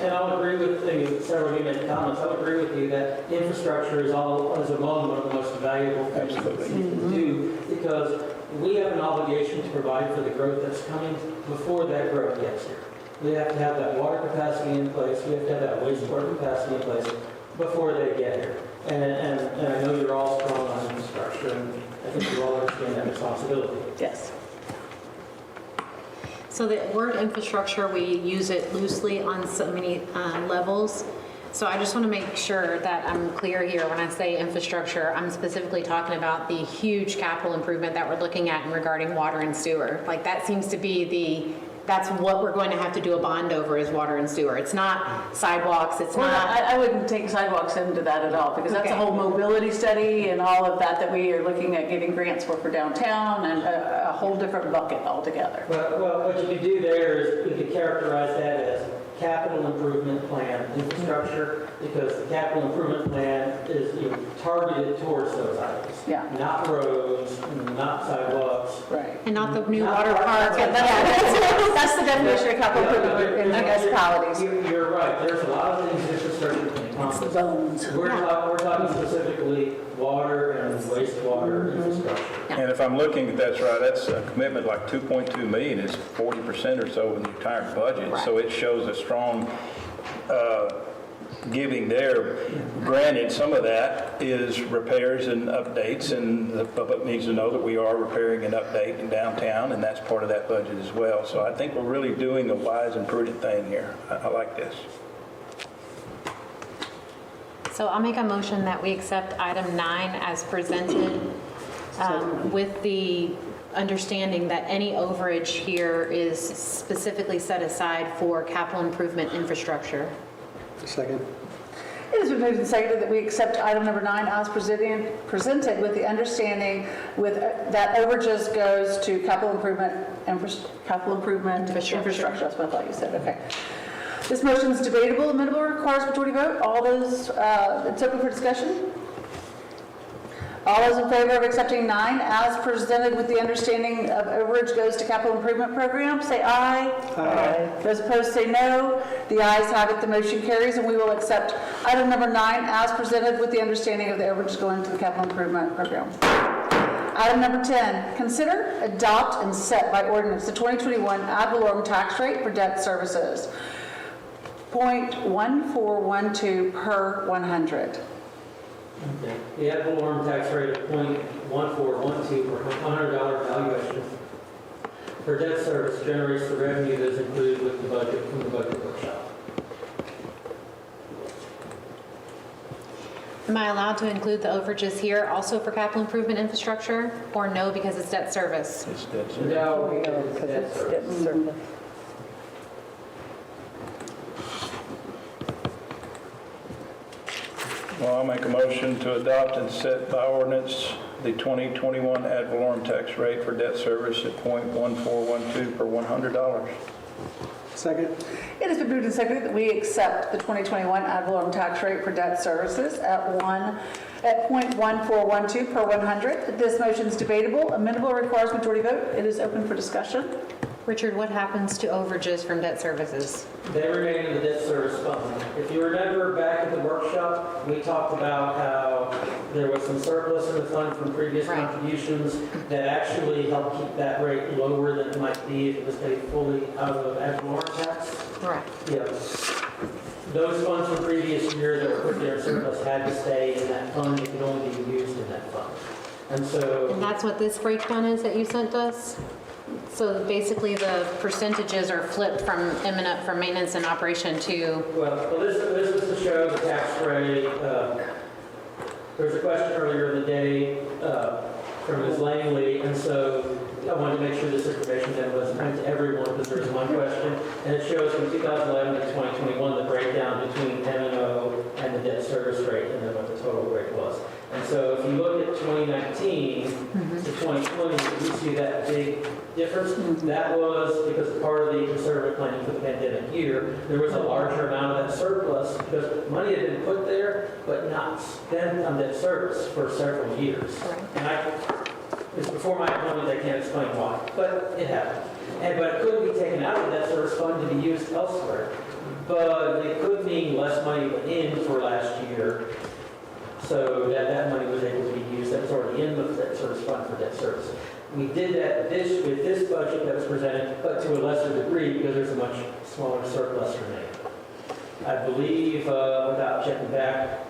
And I'll agree with several of you made comments. I'll agree with you that infrastructure is among one of the most valuable things that we can do, because we have an obligation to provide for the growth that's coming before that growth gets here. We have to have that water capacity in place. We have to have that wastewater capacity in place before they get here. And I know you're all strong on infrastructure, and I think you all understand that responsibility. Yes. So the word infrastructure, we use it loosely on so many levels. So I just want to make sure that I'm clear here. When I say infrastructure, I'm specifically talking about the huge capital improvement that we're looking at in regarding water and sewer. Like, that seems to be that's what we're going to have to do a bond over, is water and sewer. It's not sidewalks, it's not... I wouldn't take sidewalks into that at all, because that's a whole mobility study and all of that we are looking at getting grants for downtown, and a whole different bucket altogether. Well, what you could do there is you could characterize that as capital improvement plan infrastructure, because the capital improvement plan is targeted towards those items. Yeah. Not roads, not sidewalks. Right. And not the new water park. That's the definition of capital improvement in municipalities. You're right. There's a lot of things infrastructure can accomplish. It's the bones. We're talking specifically water and wastewater infrastructure. And if I'm looking at that's right, that's a commitment like 2.2 million is 40% or so of the entire budget. Right. So it shows a strong giving there. Granted, some of that is repairs and updates, and the public needs to know that we are repairing and updating downtown, and that's part of that budget as well. So I think we're really doing a wise and prudent thing here. I like this. So I'll make a motion that we accept item 9 as presented, with the understanding that any overage here is specifically set aside for capital improvement infrastructure. Second. It has been moved and seconded that we accept item number 9 as presented, with the understanding that overages goes to capital improvement infrastructure. That's what I thought you said. Okay. This motion is debatable, amendable, requires majority vote. All those, it's open for discussion. All those in favor of accepting 9 as presented with the understanding of overage goes to capital improvement program, say aye. Aye. Those opposed say no. The ayes have it, the motion carries, and we will accept item number 9 as presented with the understanding of the overage going to the capital improvement program. Item number 10, consider, adopt, and set by ordinance the 2021 ad valorem tax rate for debt services, 0.1412 per 100. Okay. The ad valorem tax rate of 0.1412 per $100 valuation for debt service generates the revenue that is included with the budget from the budget workshop. Am I allowed to include the overages here also for capital improvement infrastructure, or no, because it's debt service? It's dead service. No, Because it's debt service. Well, I'll make a motion to adopt and set by ordinance the 2021 ad valorem tax rate for debt service at 0.1412 per $100. Second. It has been moved and seconded that we accept the 2021 ad valorem tax rate for debt services at 0.1412 per 100. This motion is debatable, amendable, requires majority vote. It is open for discussion. Richard, what happens to overages from debt services? They remain in the debt service fund. If you remember back at the workshop, we talked about how there was some surplus in the fund from previous Right. contributions that actually helped keep that rate lower than it might be if it was paid fully out of ad valorem tax. Correct. Yeah. Those funds from previous years that were put there in surplus had to stay in that fund. It could only be used in that fund. And so. And that's what this breakdown is that you sent us? So basically the percentages are flipped from from maintenance and operation to, Well, this was to show the tax rate. There was a question earlier in the day from Ms. Langley, and so I wanted to make sure this information then was sent to everyone because there was one question, and it shows from 2011 to 2021 the breakdown between M&O and the debt service rate, and then what the total rate was. And so if you look at 2019 to 2020, you see that big difference. That was because part of the conservative planning for the pandemic year, there was a larger amount of that surplus because money had been put there but not spent on debt service for several years. And it's before my appointment, I can't explain why, but it happened. But it couldn't be taken out of that service fund to be used elsewhere. But it could mean less money went in for last year, so that money was able to be used. That was already in the debt service fund for debt service. We did that with this budget that was presented, but to a lesser degree because there's a much smaller surplus remaining. I believe, without checking back,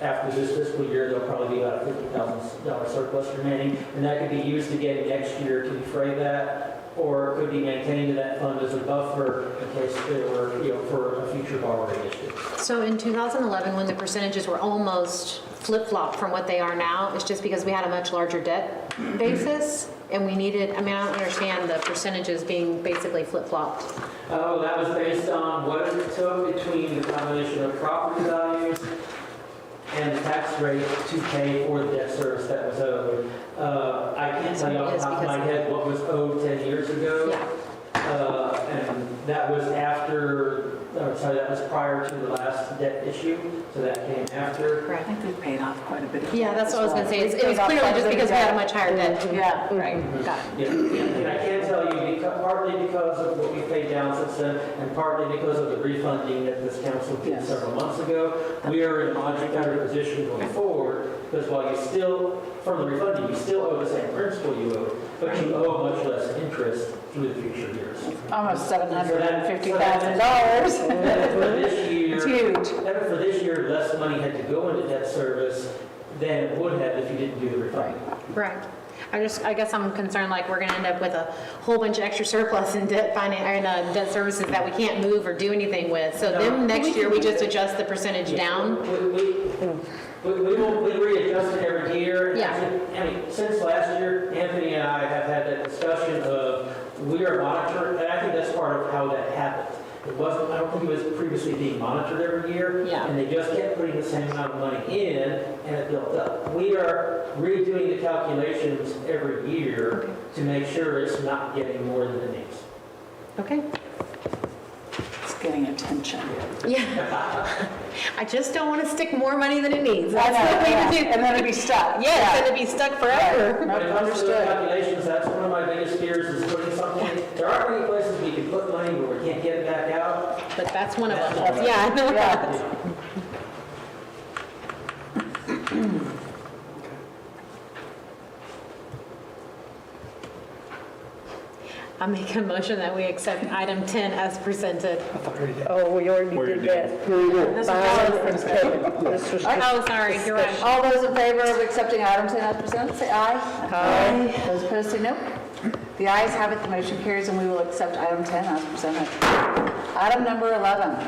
after this fiscal year, there'll probably be about a $50,000 surplus remaining, and that could be used again next year to defray that, or it could be maintained in that fund as a buffer in case there were, for a future borrowing issue. so in 2011, when the percentages were almost flip-flop from what they are now, it's just because we had a much larger debt basis, and we needed, I don't understand the percentages being basically flip-flopped. Oh, that was based on what it took between the combination of property values and the tax rate to pay for the debt service that was owed. I can't tell you off the top of my head what was owed 10 years ago. Yeah. And that was that was prior to the last debt issue, so that came after. I think we've paid off quite a bit of Yeah, debt that's as what I was well. going to say. We've It paid was off clearly quite a just bit of because we had a debt. much higher debt. Yeah, right, got it. Yeah, and I can tell you, partly because of what we paid down since then, and partly because of the refunding that this council did Yes. several months ago, we are in a much better position going forward, because while you still, from the refunding, you still owe the same principal you owe, but you owe much less interest through the future years. Almost $750,000. And for this year, It's huge. and for this year, less money had to go into debt service than it would have if you didn't do the refunding. Right. I guess I'm concerned, like, we're going to end up with a whole bunch of extra surplus in debt debt services that we can't move or do anything with. So then next year, we just adjust the percentage down. We readjust it every year. Yeah. I mean, since last year, Anthony and I have had that discussion of we are monitoring, and I think that's part of how that happened. It wasn't, I don't think it was previously being monitored every year. Yeah. And they just kept putting the same amount of money in, and it built up. We are redoing the calculations every year to make sure it's not getting more than it needs. Okay. It's good. getting attention. Yeah. I just don't want to stick more money than it needs. That's what we need to do. And then it'd be stuck. Yes, and it'd be stuck forever. When it comes to those Understood. calculations, that's one of my biggest fears is putting something, there aren't many places we can put money where we can't get it back out. But that's one of them. Yeah, I know that. I make a motion that we accept item 10 as presented. Oh, we already Where did you that. This was Byron and Kevin. This was just Oh, sorry, you're right. All those in favor of accepting item 10 as presented, say aye. Aye. Those opposed, say no. The ayes have it, the motion carries, and we will accept item 10 as presented. Item number 11,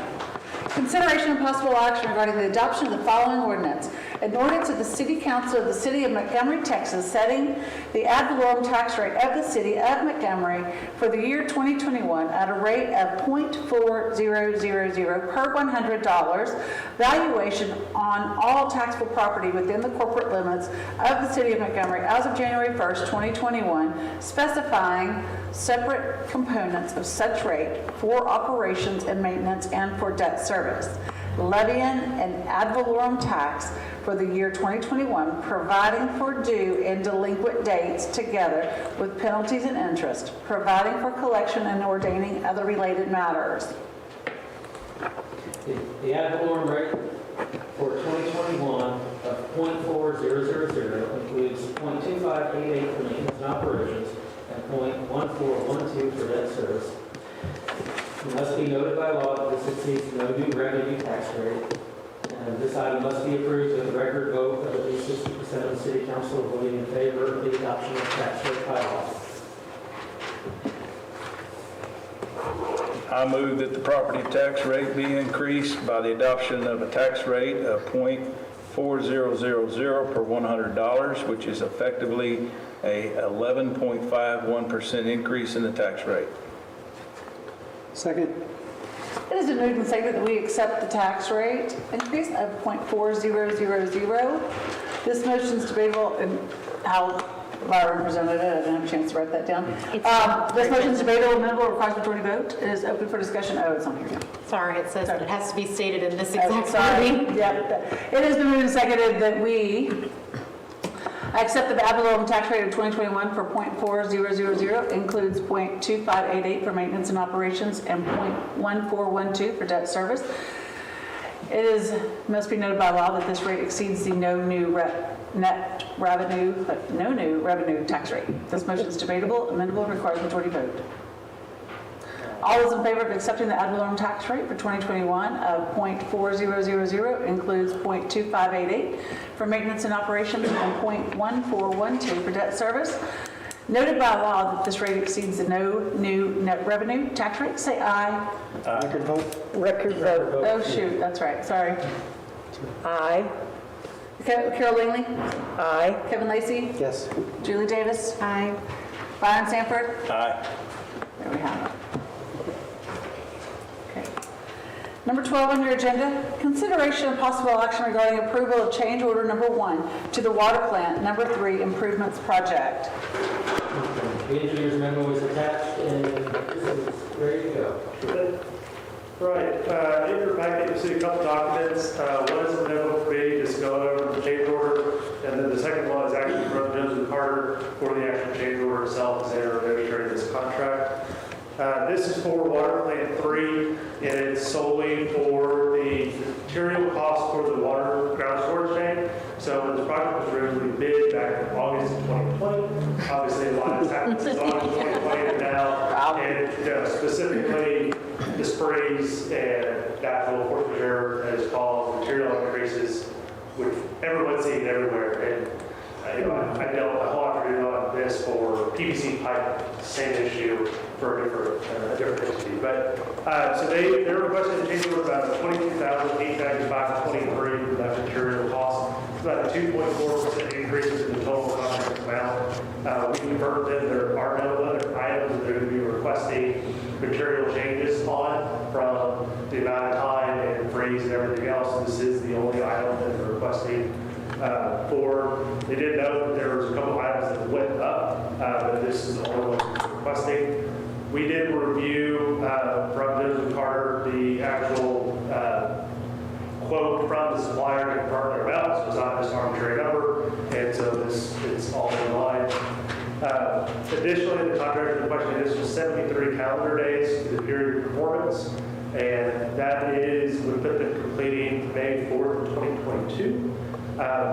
consideration and possible action regarding the adoption of the following ordinance. An ordinance of the City Council of the City of Montgomery, Texas, setting the ad valorem tax rate of the City of Montgomery for the year 2021 at a rate of .4000 per $100, valuation on all taxable property within the corporate limits of the City of Montgomery as of January 1st, 2021, specifying separate components of such rate for operations and maintenance and for debt service, levying an ad valorem tax for the year 2021, providing for due and delinquent dates together with penalties and interest, providing for collection and ordaining other related matters. The ad valorem rate for 2021 of .4000 includes .2588 for maintenance and operations and .1412 for debt service. It must be noted by law that this exceeds no new revenue tax rate. And this item must be approved with a record vote of at least 60% of the City Council voting in favor of the adoption of tax rate by law. I move that the property tax rate be increased by the adoption of a tax rate of .4000 per $100, which is effectively a 11.51% increase in the tax rate. Second. It has been moved and seconded that we accept the tax rate increase of .4000. This motion is debatable in how Byron presented it. I didn't have a chance to write that down. This motion is debatable, amendable, requires majority vote. It is open for discussion. Oh, it's on here. Sorry, it says that it has to be stated in this exact Sorry. wording. Yep. It has been moved and seconded that we accept the ad valorem tax rate of 2021 for .4000, includes .2588 for maintenance and operations and .1412 for debt service. Must be noted by law that this rate exceeds the no new revenue tax rate. This motion is debatable, amendable, and requires majority vote. All those in favor of accepting the ad valorem tax rate for 2021 of .4000 includes .2588 for maintenance and operations and .1412 for debt service. Noted by law that this rate exceeds the no new net revenue tax rate, say aye. Record vote. Record vote. Oh, shoot, that's right, sorry. Aye. Carol Langley? Aye. Kevin Lacy? Yes. Julie Davis? Aye. Byron Sanford? Aye. There we have it. Okay. Number 12 on your agenda, consideration and possible action regarding approval of change order number 1 to the water plant number 3 improvements project. The engineer's memo is attached and this is ready to go. Right, in your packet, you see a couple documents. One is a memo for me, just going over the change order, and then the second one is actually from Jones and Carter for the actual change order itself, as they are negotiating this contract. This is for water plant 3, and it's solely for the material cost for the water ground storage tank. So when this project was originally bid back in August of 2020, obviously a lot has happened since August 2020 and now, and specifically the sprays and that whole force majeure that is called material increases, which everyone's seeing everywhere. And I dealt a whole afternoon on this for PVC pipe, same issue for a different entity. But so they're requesting a change order about $22,895.23 for that material cost. It's about a 2.4% increases in the total contract amount. We confirmed that there are no other items that they're going to be requesting material changes on from the amount of time and freeze and everything else. This is the only item that they're requesting for. They did note that there was a couple items that went up, but this is the only one requesting. We did review from Joseph Carter the actual quote from the supplier to confirm their amounts. It was not just an arbitrary number, and so it's all in line. Additionally, the contract in question is just 73 calendar days to the period of performance, and that is, we put them completing May 4th, 2022.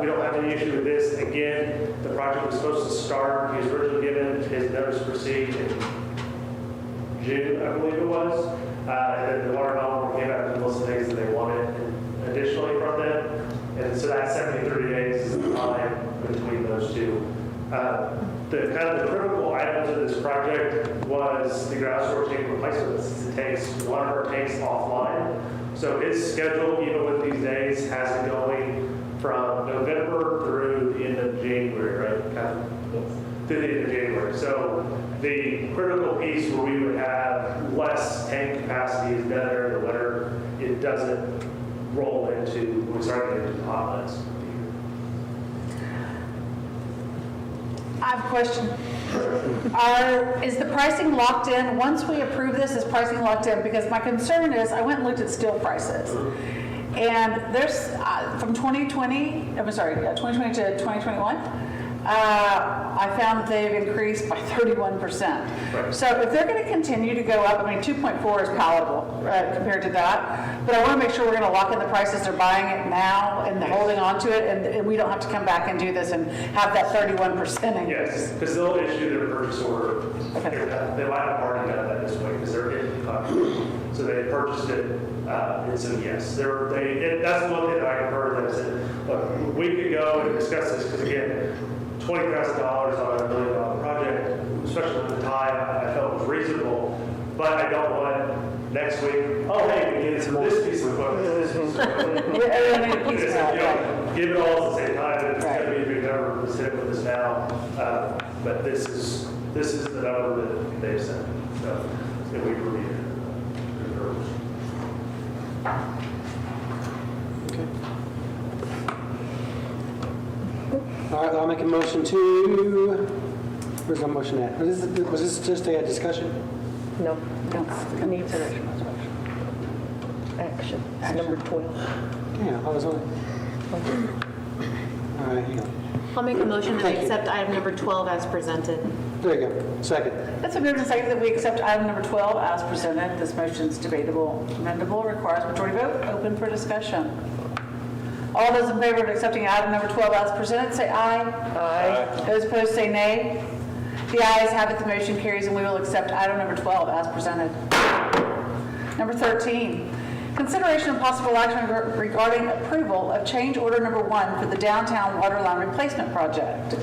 We don't have any issue with this. Again, the project was supposed to start, he was originally given his notice to proceed in June, I believe it was. And then the water development came back with most of the things that they wanted additionally from them. And so that 73 days is the time between those two. The kind of the critical items of this project was the ground storage tank replacement. It takes one of our tanks offline. So his schedule, even with these days, has it going from November through the end of January, right? Kind of through the end of January. So the critical piece where we would have less tank capacity is better in the winter. It doesn't roll into, when we start getting into the hot months. I have a question. Is the pricing locked in? Once we approve this, is pricing locked in? Because my concern is, I went and looked at steel prices. And there's, from 2020 to 2021, I found that they've increased by 31%. Right. So if they're going to continue to go up, I mean, 2.4 is palatable compared to that. But I want to make sure we're going to lock in the prices. They're buying it now and holding on to it, and we don't have to come back and do this and have that 31% increase. Yes, because they'll issue their purchase order. Okay. They might have already done that this way because they're in the contract. So they purchased it, and so yes, that's one thing that I heard that said, look, we could go and discuss this because again, $20,000 on a $1 million project, especially at the time, I felt was reasonable, but I don't want next week, oh, hey, we needed this piece of equipment. Give it all at the same time, and it's going to be, we've never sit with this now, but this is the number that they've sent, so that we reviewed. Okay. All right, I'll make a motion to, where's my motion at? Was this just a discussion? No, it needs action. It's number 12. Yeah, I was on it. All right, hang on. I'll make a motion that we Thank you. accept item number 12 as presented. There you go. Second. That's a movement and second that we accept item number 12 as presented. This motion is debatable, amendable, requires majority vote. Open for discussion. All those in favor of accepting item number 12 as presented, say aye. Aye. Those opposed, say nay. The ayes have it, the motion carries, and we will accept item number 12 as presented. Number 13, consideration of possible action regarding approval of change order number 1 for the downtown water line replacement project.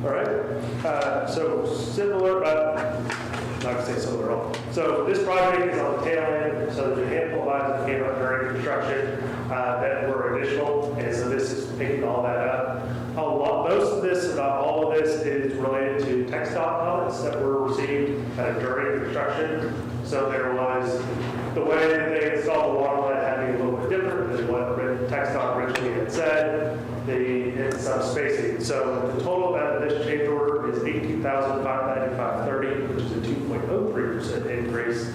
All right, so similar, not to say similar at all. So this project is on the tail end, so there's a handful of items that came up during construction that were additional, and so this is picking all that up. Most of this, if not all of this, is related to text dot comments that were received during construction. So there was, the way that they installed the water line had to be a little bit different than what text dot originally had said. It's some spacing. So the total amount of this change order is $18,595.30, which is a 2.03% increase.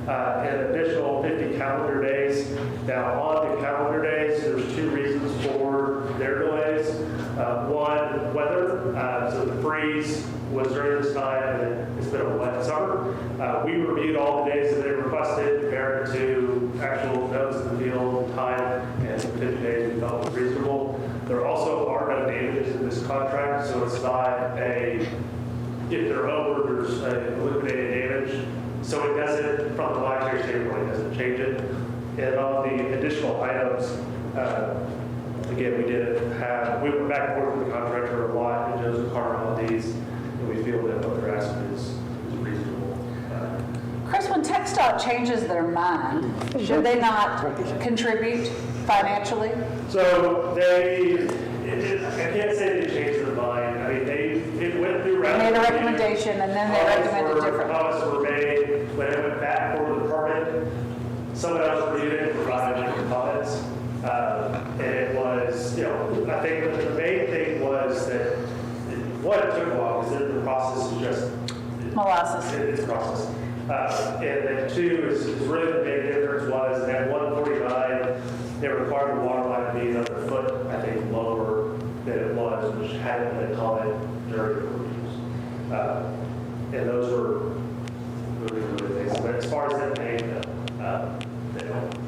An additional 50 calendar days. Now, on the calendar days, there's two reasons for their delays. One, weather. So the freeze was during this time, and it's been a wet summer. We reviewed all the days that they requested, compared to actual notes in the field, time, and the 50 days we felt was reasonable. There also are no damages in this contract, so it's not if they're over, there's a liquidated damage. So it doesn't, from the monetary standpoint, it doesn't change it. And on the additional items, again, we went back and forth with the contractor a lot, and Joseph Carter on these, and we feel that what they're asking is reasonable. Chris, when TxDOT changes their mind, should they not contribute financially? So I can't say they changed their mind. I mean, it went through. They made a recommendation, and then they recommended different. Comments were made when it went back for the permit. Someone else reviewed it and provided different comments. And it was, I think that the main thing was that what it took a while was that the process is just Molasses. It's a process. And then two is really the big difference was at 149, they required the water line to be another foot, I think, lower than it was, which hadn't been a comment during the reviews. And those were really things. But as far as them paying them, they don't.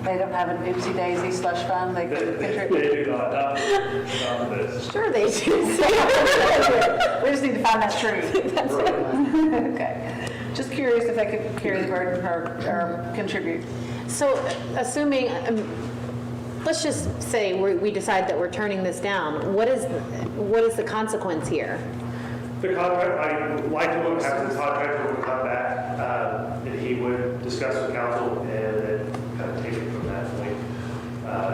They don't have an oopsie daisy slush fund, they can contribute? They do not this. Sure they do. We just need to find that truth. That's it. Okay. Just curious if they could carry the burden or contribute. So assuming, let's just say we decide that we're turning this down, what is the consequence here? The contract, I likely would have the contractor would come back, and he would discuss with council and then kind of take it from that point.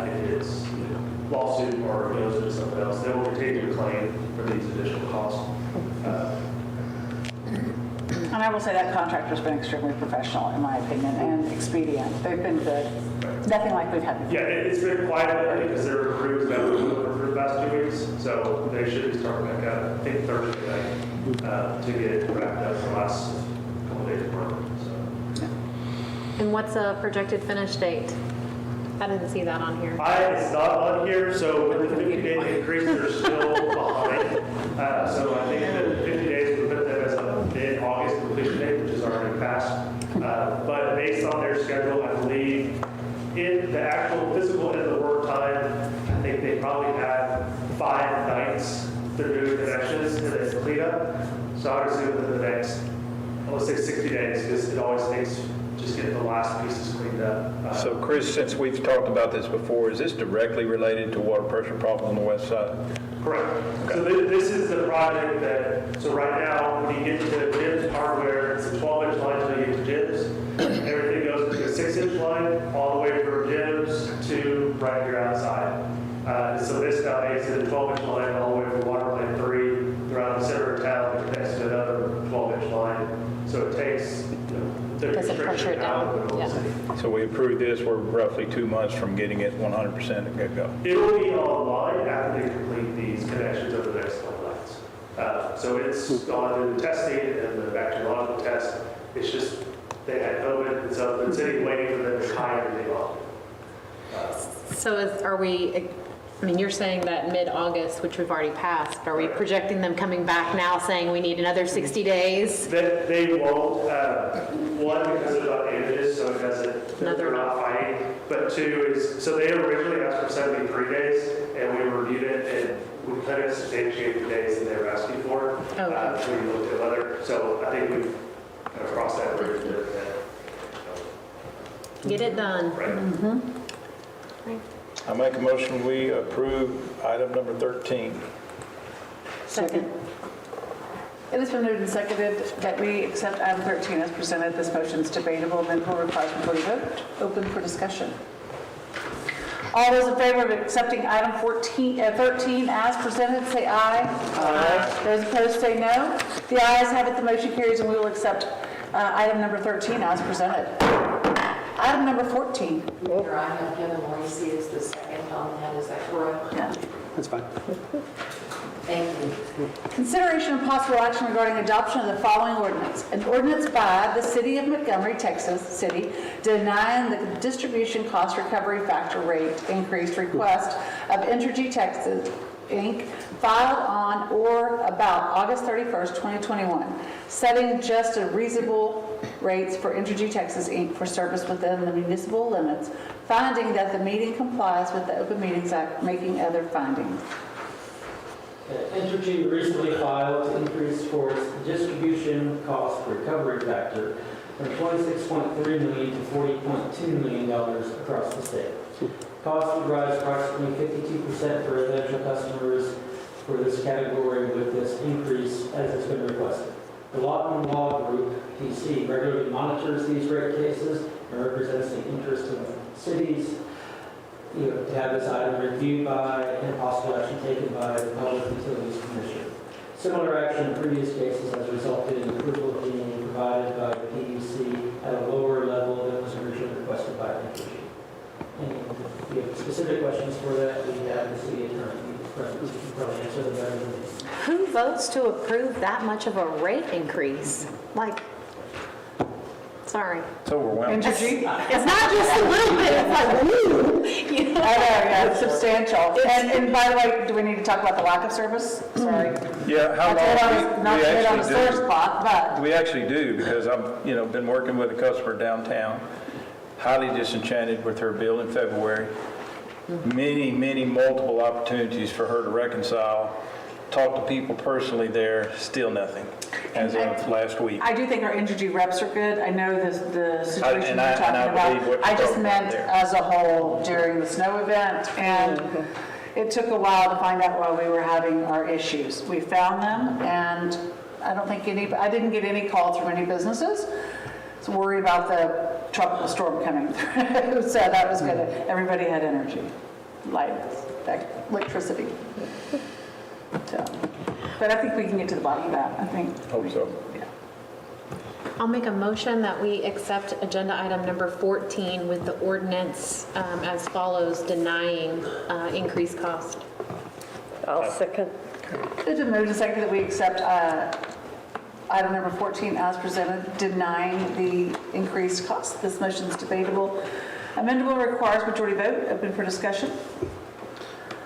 If it's lawsuit or goes into something else, they will continue to claim for these additional costs. And I will say that contractor's been extremely professional, in my opinion, and expedient. They've been good. Nothing like we've had before. Yeah, it's been quiet because there were crews that were over for the past 2 weeks, so they should be starting back up, I think Thursday night, to get it wrapped up the last couple days of work. So. And what's a projected finish date? I didn't see that on here. It's not on here, so with the 50-day increase, they're still behind. So I think that 50 days would put them as a mid-August completion date, which is already passed. But based on their schedule, I believe in the actual physical end of the work time, I think they probably have 5 nights to do connections and then clean up. So I would assume within the next, let's say 60 days, because it always takes just getting the last pieces cleaned up. So Chris, since we've talked about this before, is this directly related to water pressure problem on the west side? Correct. So this is the project that, so right now, when you get to Jim's hardware, it's a 12-inch line until you get to Jim's. Everything goes to a 6-inch line, all the way from Jim's to right here outside. So this now makes it a 12-inch line all the way from water line 3 around the center of town, and connects to another 12-inch line. So it takes, the Does it pressure restriction it out of the down? middle of the city. So we approved this, we're roughly 2 months from getting it 100% to get-go. It will be online after they complete these connections over the next couple nights. So it's gone through the testing and the bacteriological test. It's just, they had COVID, and so they're sitting waiting for them to tie everything on. So I mean, you're saying that mid-August, which we've already passed, are we projecting them coming back now saying we need another 60 days? They won't, one, because they're not images, so it doesn't, they're not fighting. But two is, so they originally asked for 73 days, and we reviewed it, and we couldn't substantiate the days that they were asking for. Okay. So we looked at other, so I think we've kind of crossed that bridge. Get it done. Right. I make a motion, we approve item number 13. Second. It has been moved and seconded that we accept item 13 as presented. This motion is debatable and will require complete vote. Open for discussion. All those in favor of accepting item 13 as presented, say aye. Aye. Those opposed, say no. The ayes have it, the motion carries, and we will accept item number 13 as presented. Item number 14. Mayor, I have Kevin Lacey as the second on that, is that correct? Yeah. That's fine. Thank you. Consideration and possible action regarding adoption of the following ordinance. An ordinance by the City of Montgomery, Texas City, denying the distribution cost recovery factor rate increase request of Entergy Texas, Inc., filed on or about August 31st, 2021, setting just a reasonable rates for Entergy Texas, Inc. for service within the municipal limits, finding that the meeting complies with the Open Meetings Act, making other findings. Entergy recently filed to increase for its distribution cost recovery factor from $26.3 million to $40.2 million across the state. Costs would rise approximately 52% for residential customers for this category with this increase as it's been requested. The Law and Law Group, PC, regularly monitors these rate cases and represents the interest of cities, to have this item reviewed by and possible action taken by the Public Utilities Commission. Similar action in previous cases has resulted in approval being provided by the PUC at a lower level than was originally requested by Entergy. And if you have specific questions for that, we have the city attorney President, you can probably answer that better than me. Who votes to approve that much of a rate increase? Like, sorry. It's overwhelming. Entergy? It's not just a little bit, it's like, woo! You know? I know, yeah, it's substantial. And by the way, do we need to talk about the lack of service? Sorry. Yeah, how Not to hit on the sore long? spot, but We actually do, because I've, been working with a customer downtown, highly disenchanted with her bill in February. Many multiple opportunities for her to reconcile, talk to people personally there, still nothing, as of last week. I do think our Entergy reps are good. I know the situation and I you're talking believe what about. I you're just talking meant about there. as a whole during the snow event, and it took a while to find out why we were having our issues. We found them, and I didn't get any calls from any businesses. So worry about the tropical storm coming through. So that was good. Everybody had energy, lights, electricity. So, but I think we can get to the bottom of that. I think. Hope so. Yeah. I'll make a motion that we accept agenda item number 14 with the ordinance as follows, denying increased cost. I'll second. It's been moved and seconded that we accept item number 14 as presented, denying the increased cost. This motion is debatable. Amendable requires majority vote. Open for discussion.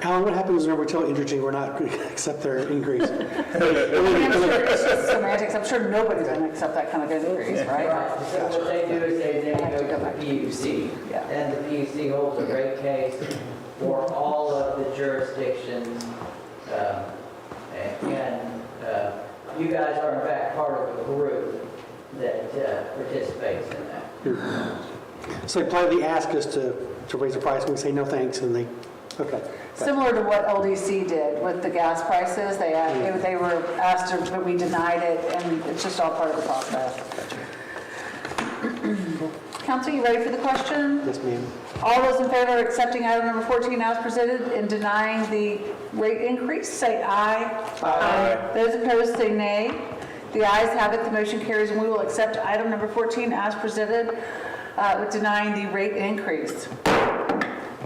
Alan, what happens whenever we tell Entergy we're not going to accept their increase? I'm sure it's just semantics. I'm sure nobody's going to accept that kind of increase, right? Right, so what they do is they then go to the PUC, Yeah. and the PUC holds a rate case for all of the jurisdictions, and you guys are in fact part of a group that participates in that. So they politely ask us to raise the price, and we say no thanks, and they, okay. Similar to what LDC did with the gas prices. They were asked to, but we denied it, and it's just all part of the process. Council, you ready for the question? Yes, ma'am. All those in favor of accepting item number 14 as presented and denying the rate increase, say aye. Aye. Those opposed, say nay. The ayes have it, the motion carries, and we will accept item number 14 as presented with denying the rate increase.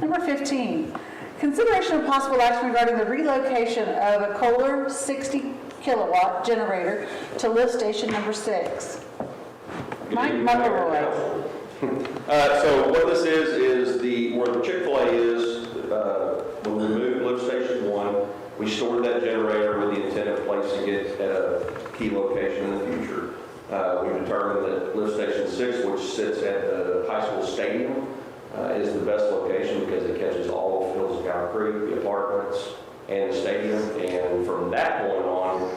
Number 15, consideration of possible action regarding the relocation of a Kohler 60 kilowatt generator to lift station number 6. Mike Muckelroy. So what this is where the Chick-fil-A is, when we moved lift station 1, we stored that generator with the intent of placing it at a key location in the future. We determined that lift station 6, which sits at the high school stadium, is the best location because it catches all of Fields of Cow Creek, the apartments, and the stadium. And from that point on,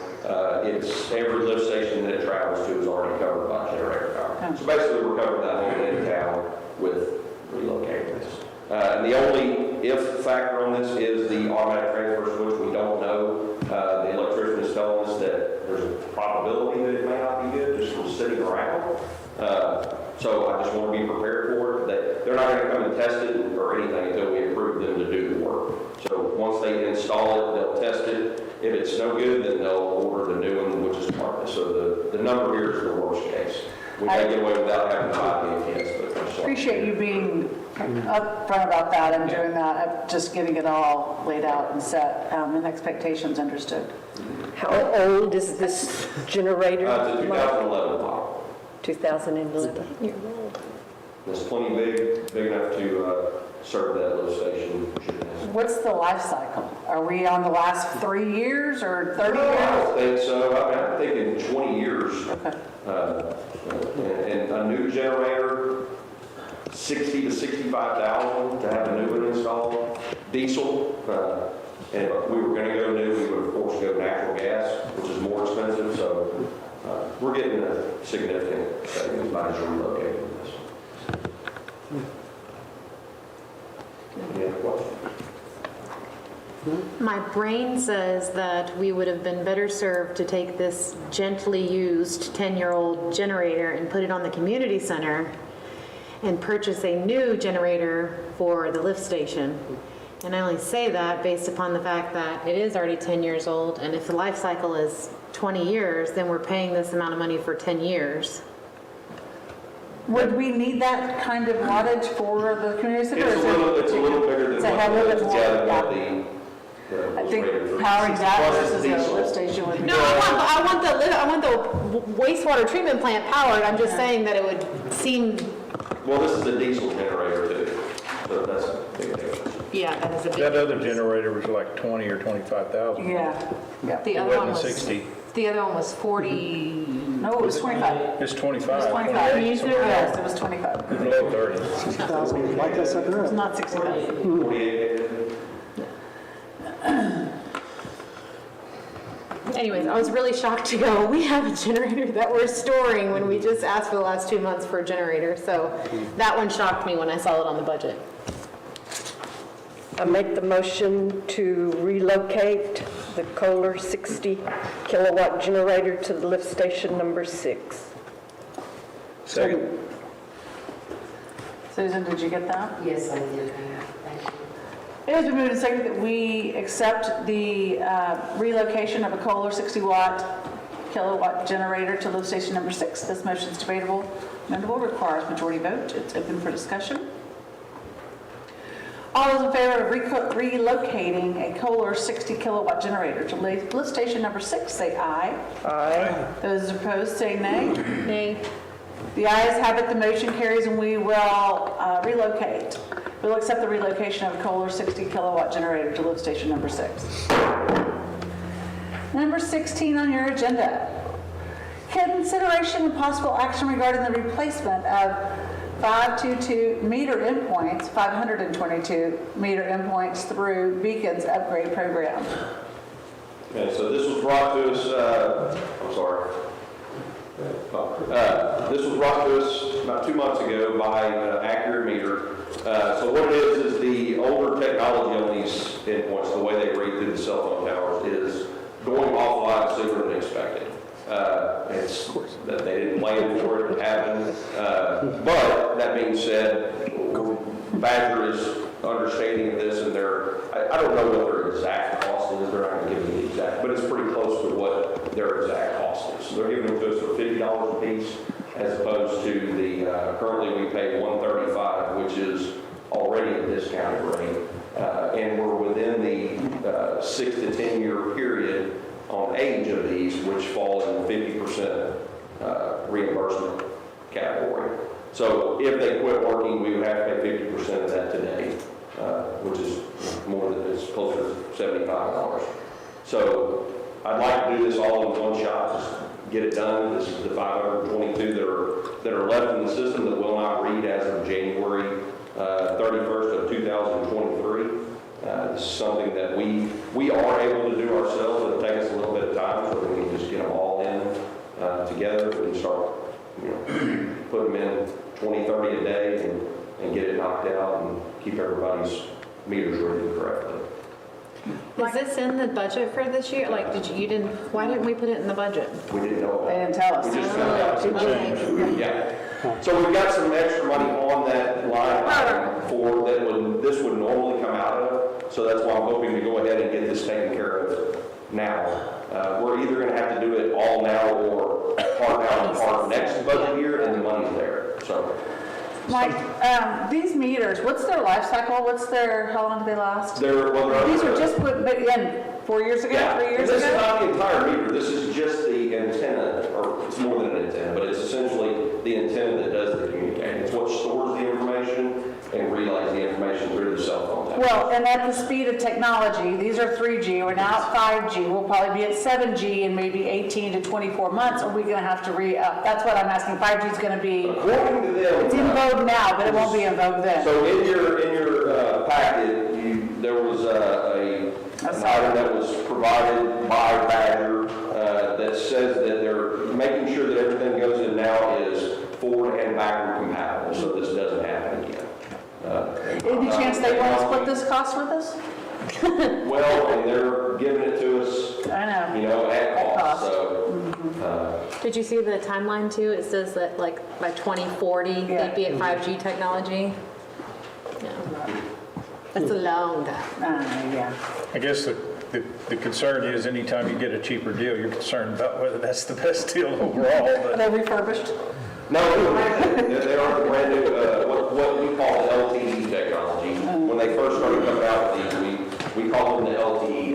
it's every lift station that it travels to is already covered by generator power. So basically, we're covering that whole end town with relocating this. And the only if factor on this is the automatic transfer switch. We don't know. The electrician is telling us that there's a probability that it may not be good just from sitting around. So I just want to be prepared for it. That they're not going to come and test it or anything until we approve them to do the work. So once they install it, they'll test it. If it's no good, then they'll order the new one, which is part of it. So the number here is the worst case. We may get away without having to buy the ATS, but I'm sorry. Appreciate you being upfront about that and doing that, just getting it all laid out and set, and expectations understood. How old is this generator? It's a 2011 model. 2011. It's plenty big enough to serve that lift station. What's the life cycle? Are we on the last 3 years or 30 I years? don't think so. I'm thinking 20 years. Okay. And a new generator, 60 to 65,000 to have a new one installed. Diesel. And if we were going to go new, we would of course go natural gas, which is more expensive. So we're getting a significant savings by just relocating this. Any other questions? My brain says that we would have been better served to take this gently used 10-year-old generator and put it on the community center and purchase a new generator for the lift station. And I only say that based upon the fact that it is already 10 years old, and if the life cycle is 20 years, then we're paying this amount of money for 10 years. Would we need that kind of wattage for the community center? It's a little bigger than It's a little bit more, yeah. I think powering that versus a lift station would be. No, I want the wastewater treatment plant powered. I'm just saying that it would seem, Well, this is a diesel generator too, so that's a big difference. yeah, that is a That big. other generator was like 20 or 25,000. Yeah. The It other one wasn't was, 60. the other one was 40. No, it was 25. It's It 25. was 25. Yes, it was 25. It Low 30. 60,000, light that sucker was up. not 60,000. 48. Anyways, I was really shocked to go, we have a generator that we're storing when we just asked for the last 2 months for a generator. So that one shocked me when I saw it on the budget. I make the motion to relocate the Kohler 60 kilowatt generator to the lift station number 6. Second. Susan, did you get that? Yes, I did, Mayor. Thank you. It has been moved and seconded that we accept the relocation of a Kohler 60-kilowatt generator to lift station number 6. This motion is debatable, amendable, requires majority vote. It's open for discussion. All those in favor of relocating a Kohler 60-kilowatt generator to lift station number 6, say aye. Aye. Those opposed, say nay. Nay. The ayes have it, the motion carries, and we will relocate. We'll accept the relocation of a Kohler 60-kilowatt generator to lift station number 6. Number 16 on your agenda. Consideration and possible action regarding the replacement of 522 meter endpoints, 522 meter endpoints through Beacon's upgrade program. Okay, so this was brought to us, I'm sorry. This was brought to us about 2 months ago by Accurate Meter. So what it is the older technology on these endpoints, the way they read through the cell phone towers, is going offline sooner than expected. It's that they didn't plan for it to happen. But that being said, Badger is understanding of this, and I don't know what their exact cost is. They're not going to give me the exact, but it's pretty close to what their exact cost is. So they're giving it to us for $50 a piece, as opposed to the currently we pay $135, which is already a discounted rate, and we're within the 6 to 10 year period on age of these, which fall in the 50% reimbursement category. So if they quit working, we would have to pay 50% of that today, which is more than, it's closer to $75. So I'd like to do this all in one shot, just get it done. This is the 522 that are left in the system that will not read as of January 31st of 2023. This is something that we are able to do ourselves. It'll take us a little bit of time, so we can just get them all in together and start, put them in 20, 30 a day and get it knocked out and keep everybody's meters reading correctly. Is this in the budget for this year? Like, why didn't we put it in the budget? We didn't know They about didn't tell us. We just found out. Okay. Yeah. So we've got some extra money on that line item for this would normally come out of. So that's why I'm hoping to go ahead and get this taken care of now. We're either going to have to do it all now or part now and part next budget year, and the money's there. So Mike, these meters, what's their life cycle? How long do they last? These were just put in 4 years ago, 3 years This is ago? not the entire meter. This is just the antenna, or it's more than an antenna, but it's essentially the antenna that does the communicating. It's what stores the information and relays the information through the cell phone tower. Well, and at the speed of technology, these are 3G, we're now at 5G, we'll probably be at 7G in maybe 18 to 24 months. Are we going to have to re-up? That's what I'm asking. 5G is going to be, According to them, it's in vogue now, but it won't be in vogue then. So in your packet, there was an item that was provided by Badger that says that they're making sure that everything goes in now is forward and backward compatible, so this doesn't happen again. Any chance they want to split this cost with us? Well, and they're giving it to us, I know. at cost, so. Did you see the timeline too? It says that like by 2040, they'd be at 5G technology. Yeah. That's a long time. Yeah. I guess the concern is anytime you get a cheaper deal, you're concerned about whether that's the best deal overall. Are But they refurbished? No, they are the brand new, what we call the LTE technology. When they first started coming out with these, we called them the LTE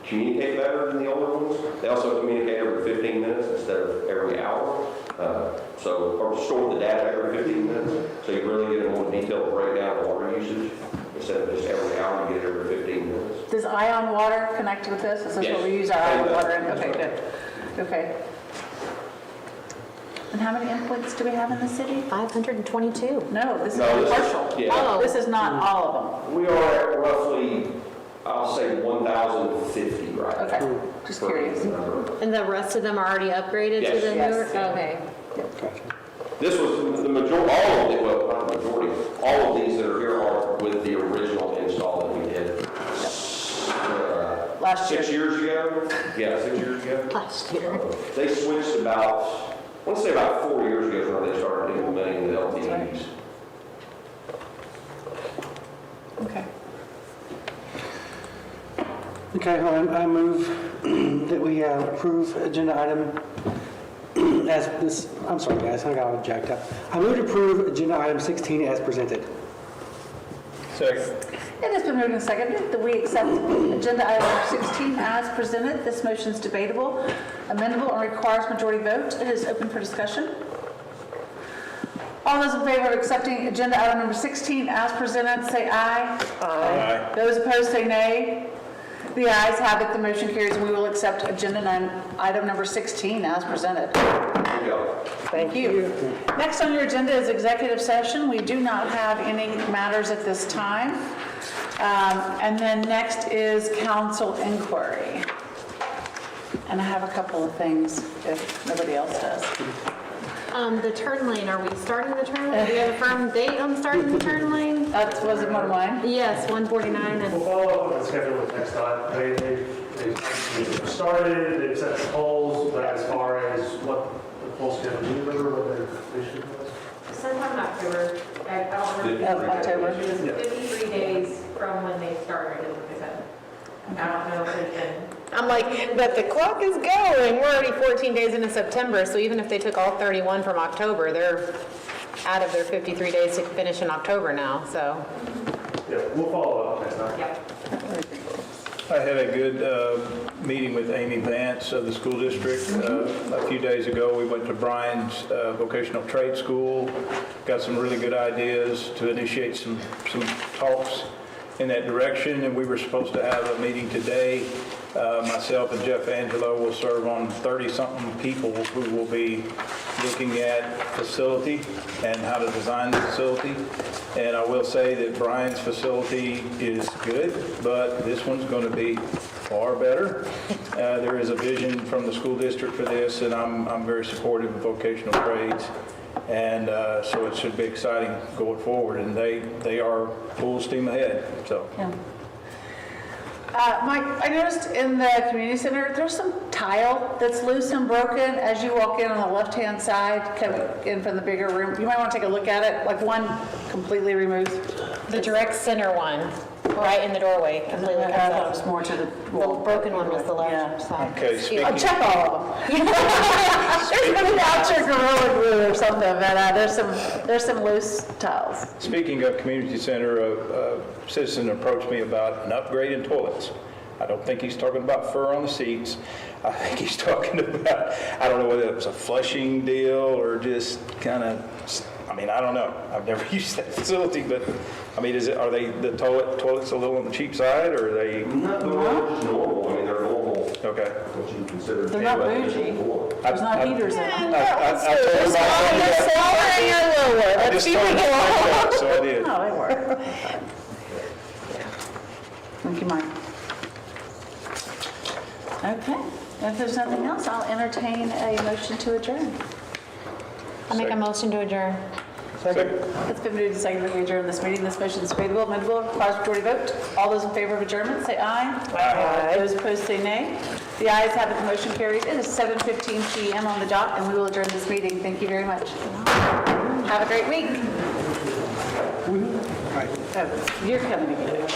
communicate better than the older ones. They also communicate every 15 minutes instead of every hour. Or store the data every 15 minutes. So you really get a more detailed breakdown of water usage. Instead of just every hour, you get it every 15 minutes. Does Ion Water connect with this? Is this Yes. what we use our Ion Same Water in? thing. Okay, good. Okay. And how many endpoints do we have in the city? 522. No, this is No, this is- partial. yeah. Oh. This is not all of them. We are at roughly, I'll say 1,050 right now. Okay, just Per curious. number. And the rest of them are already upgraded to Yes. the newer? Yes. Okay. This was the majority, all of it, well, not the majority, all of these that are here are with the original install that we did. Last year. 6 years ago? Yeah, 6 years ago. Last year. They switched about, I want to say about 4 years ago is when they started implementing the LTEs. Okay. Okay, I move that we approve agenda item as this, I'm sorry guys, I got all jacked up. I move to approve agenda item 16 as presented. Second. It has been moved and seconded that we accept agenda item number 16 as presented. This motion is debatable, amendable, and requires majority vote. It is open for discussion. All those in favor of accepting agenda item number 16 as presented, say aye. Aye. Those opposed, say nay. The ayes have it, the motion carries, and we will accept agenda item number 16 as presented. There you go. Thank you. Next on your agenda is executive session. We do not have any matters at this time. And then next is council inquiry. And I have a couple of things if nobody else does. The turn lane, are we starting the turn lane? Do we have a firm date on starting the turn lane? Was it one of mine? Yes, 149 We'll and, follow up on the schedule with next time. They've started, they've set the polls, but as far as what the poll schedule, do you remember what their issue was? Sometime in October, I don't remember. October. It was 53 days from when they started, is what they said. I don't know if it's been, I'm like, but the clock is going. We're already 14 days into September, so even if they took all 31 from October, they're out of their 53 days to finish in October now, so. Yeah, we'll follow up next time. yeah. I had a good meeting with Amy Vance of the school district. A few days ago, we went to Brian's vocational trade school, got some really good ideas to initiate some talks in that direction, and we were supposed to have a meeting today. Myself and Jeff Angelo will serve on 30-something people who will be looking at facility and how to design the facility. And I will say that Brian's facility is good, but this one's going to be far better. There is a vision from the school district for this, and I'm very supportive of vocational trades. And so it should be exciting going forward, and they are full steam ahead, so. Yeah. Mike, I noticed in the community center, there's some tile that's loose and broken as you walk in on the left-hand side, coming in from the bigger room. You might want to take a look at it, like one completely removed. The direct center one, right in the doorway, completely I comes thought it out. was more to the The wall. broken one was the Yeah. left side. Okay, Excuse I'll me. check all of them. There's been an outer Gorilla Glue or something, but there's some loose tiles. Speaking of community center, a citizen approached me about an upgrade in toilets. I don't think he's talking about fur on the seats. I think he's talking about, I don't know whether it was a flushing deal or just kind of, I mean, I don't know. I've never used that facility, but, I mean, are the toilets a little on the cheap side, or are they? No, they're just normal. I mean, they're normal. Okay. What you consider. They're not bougie. There's not heaters in them. I told him I just told him that, so I did. No, they work. Thank you, Mike. Okay, if there's nothing else, I'll entertain a motion to adjourn. I make a motion to adjourn. It's been moved and seconded that we adjourn this meeting. This motion is debatable, amendable, requires majority vote. All those in favor of adjournment, say aye. Aye. Those opposed, say nay. The ayes have it, the motion carries. It is 7:15 p.m. on the dot, and we will adjourn this meeting. Thank you very much. Have a great week. Oh, you're coming again.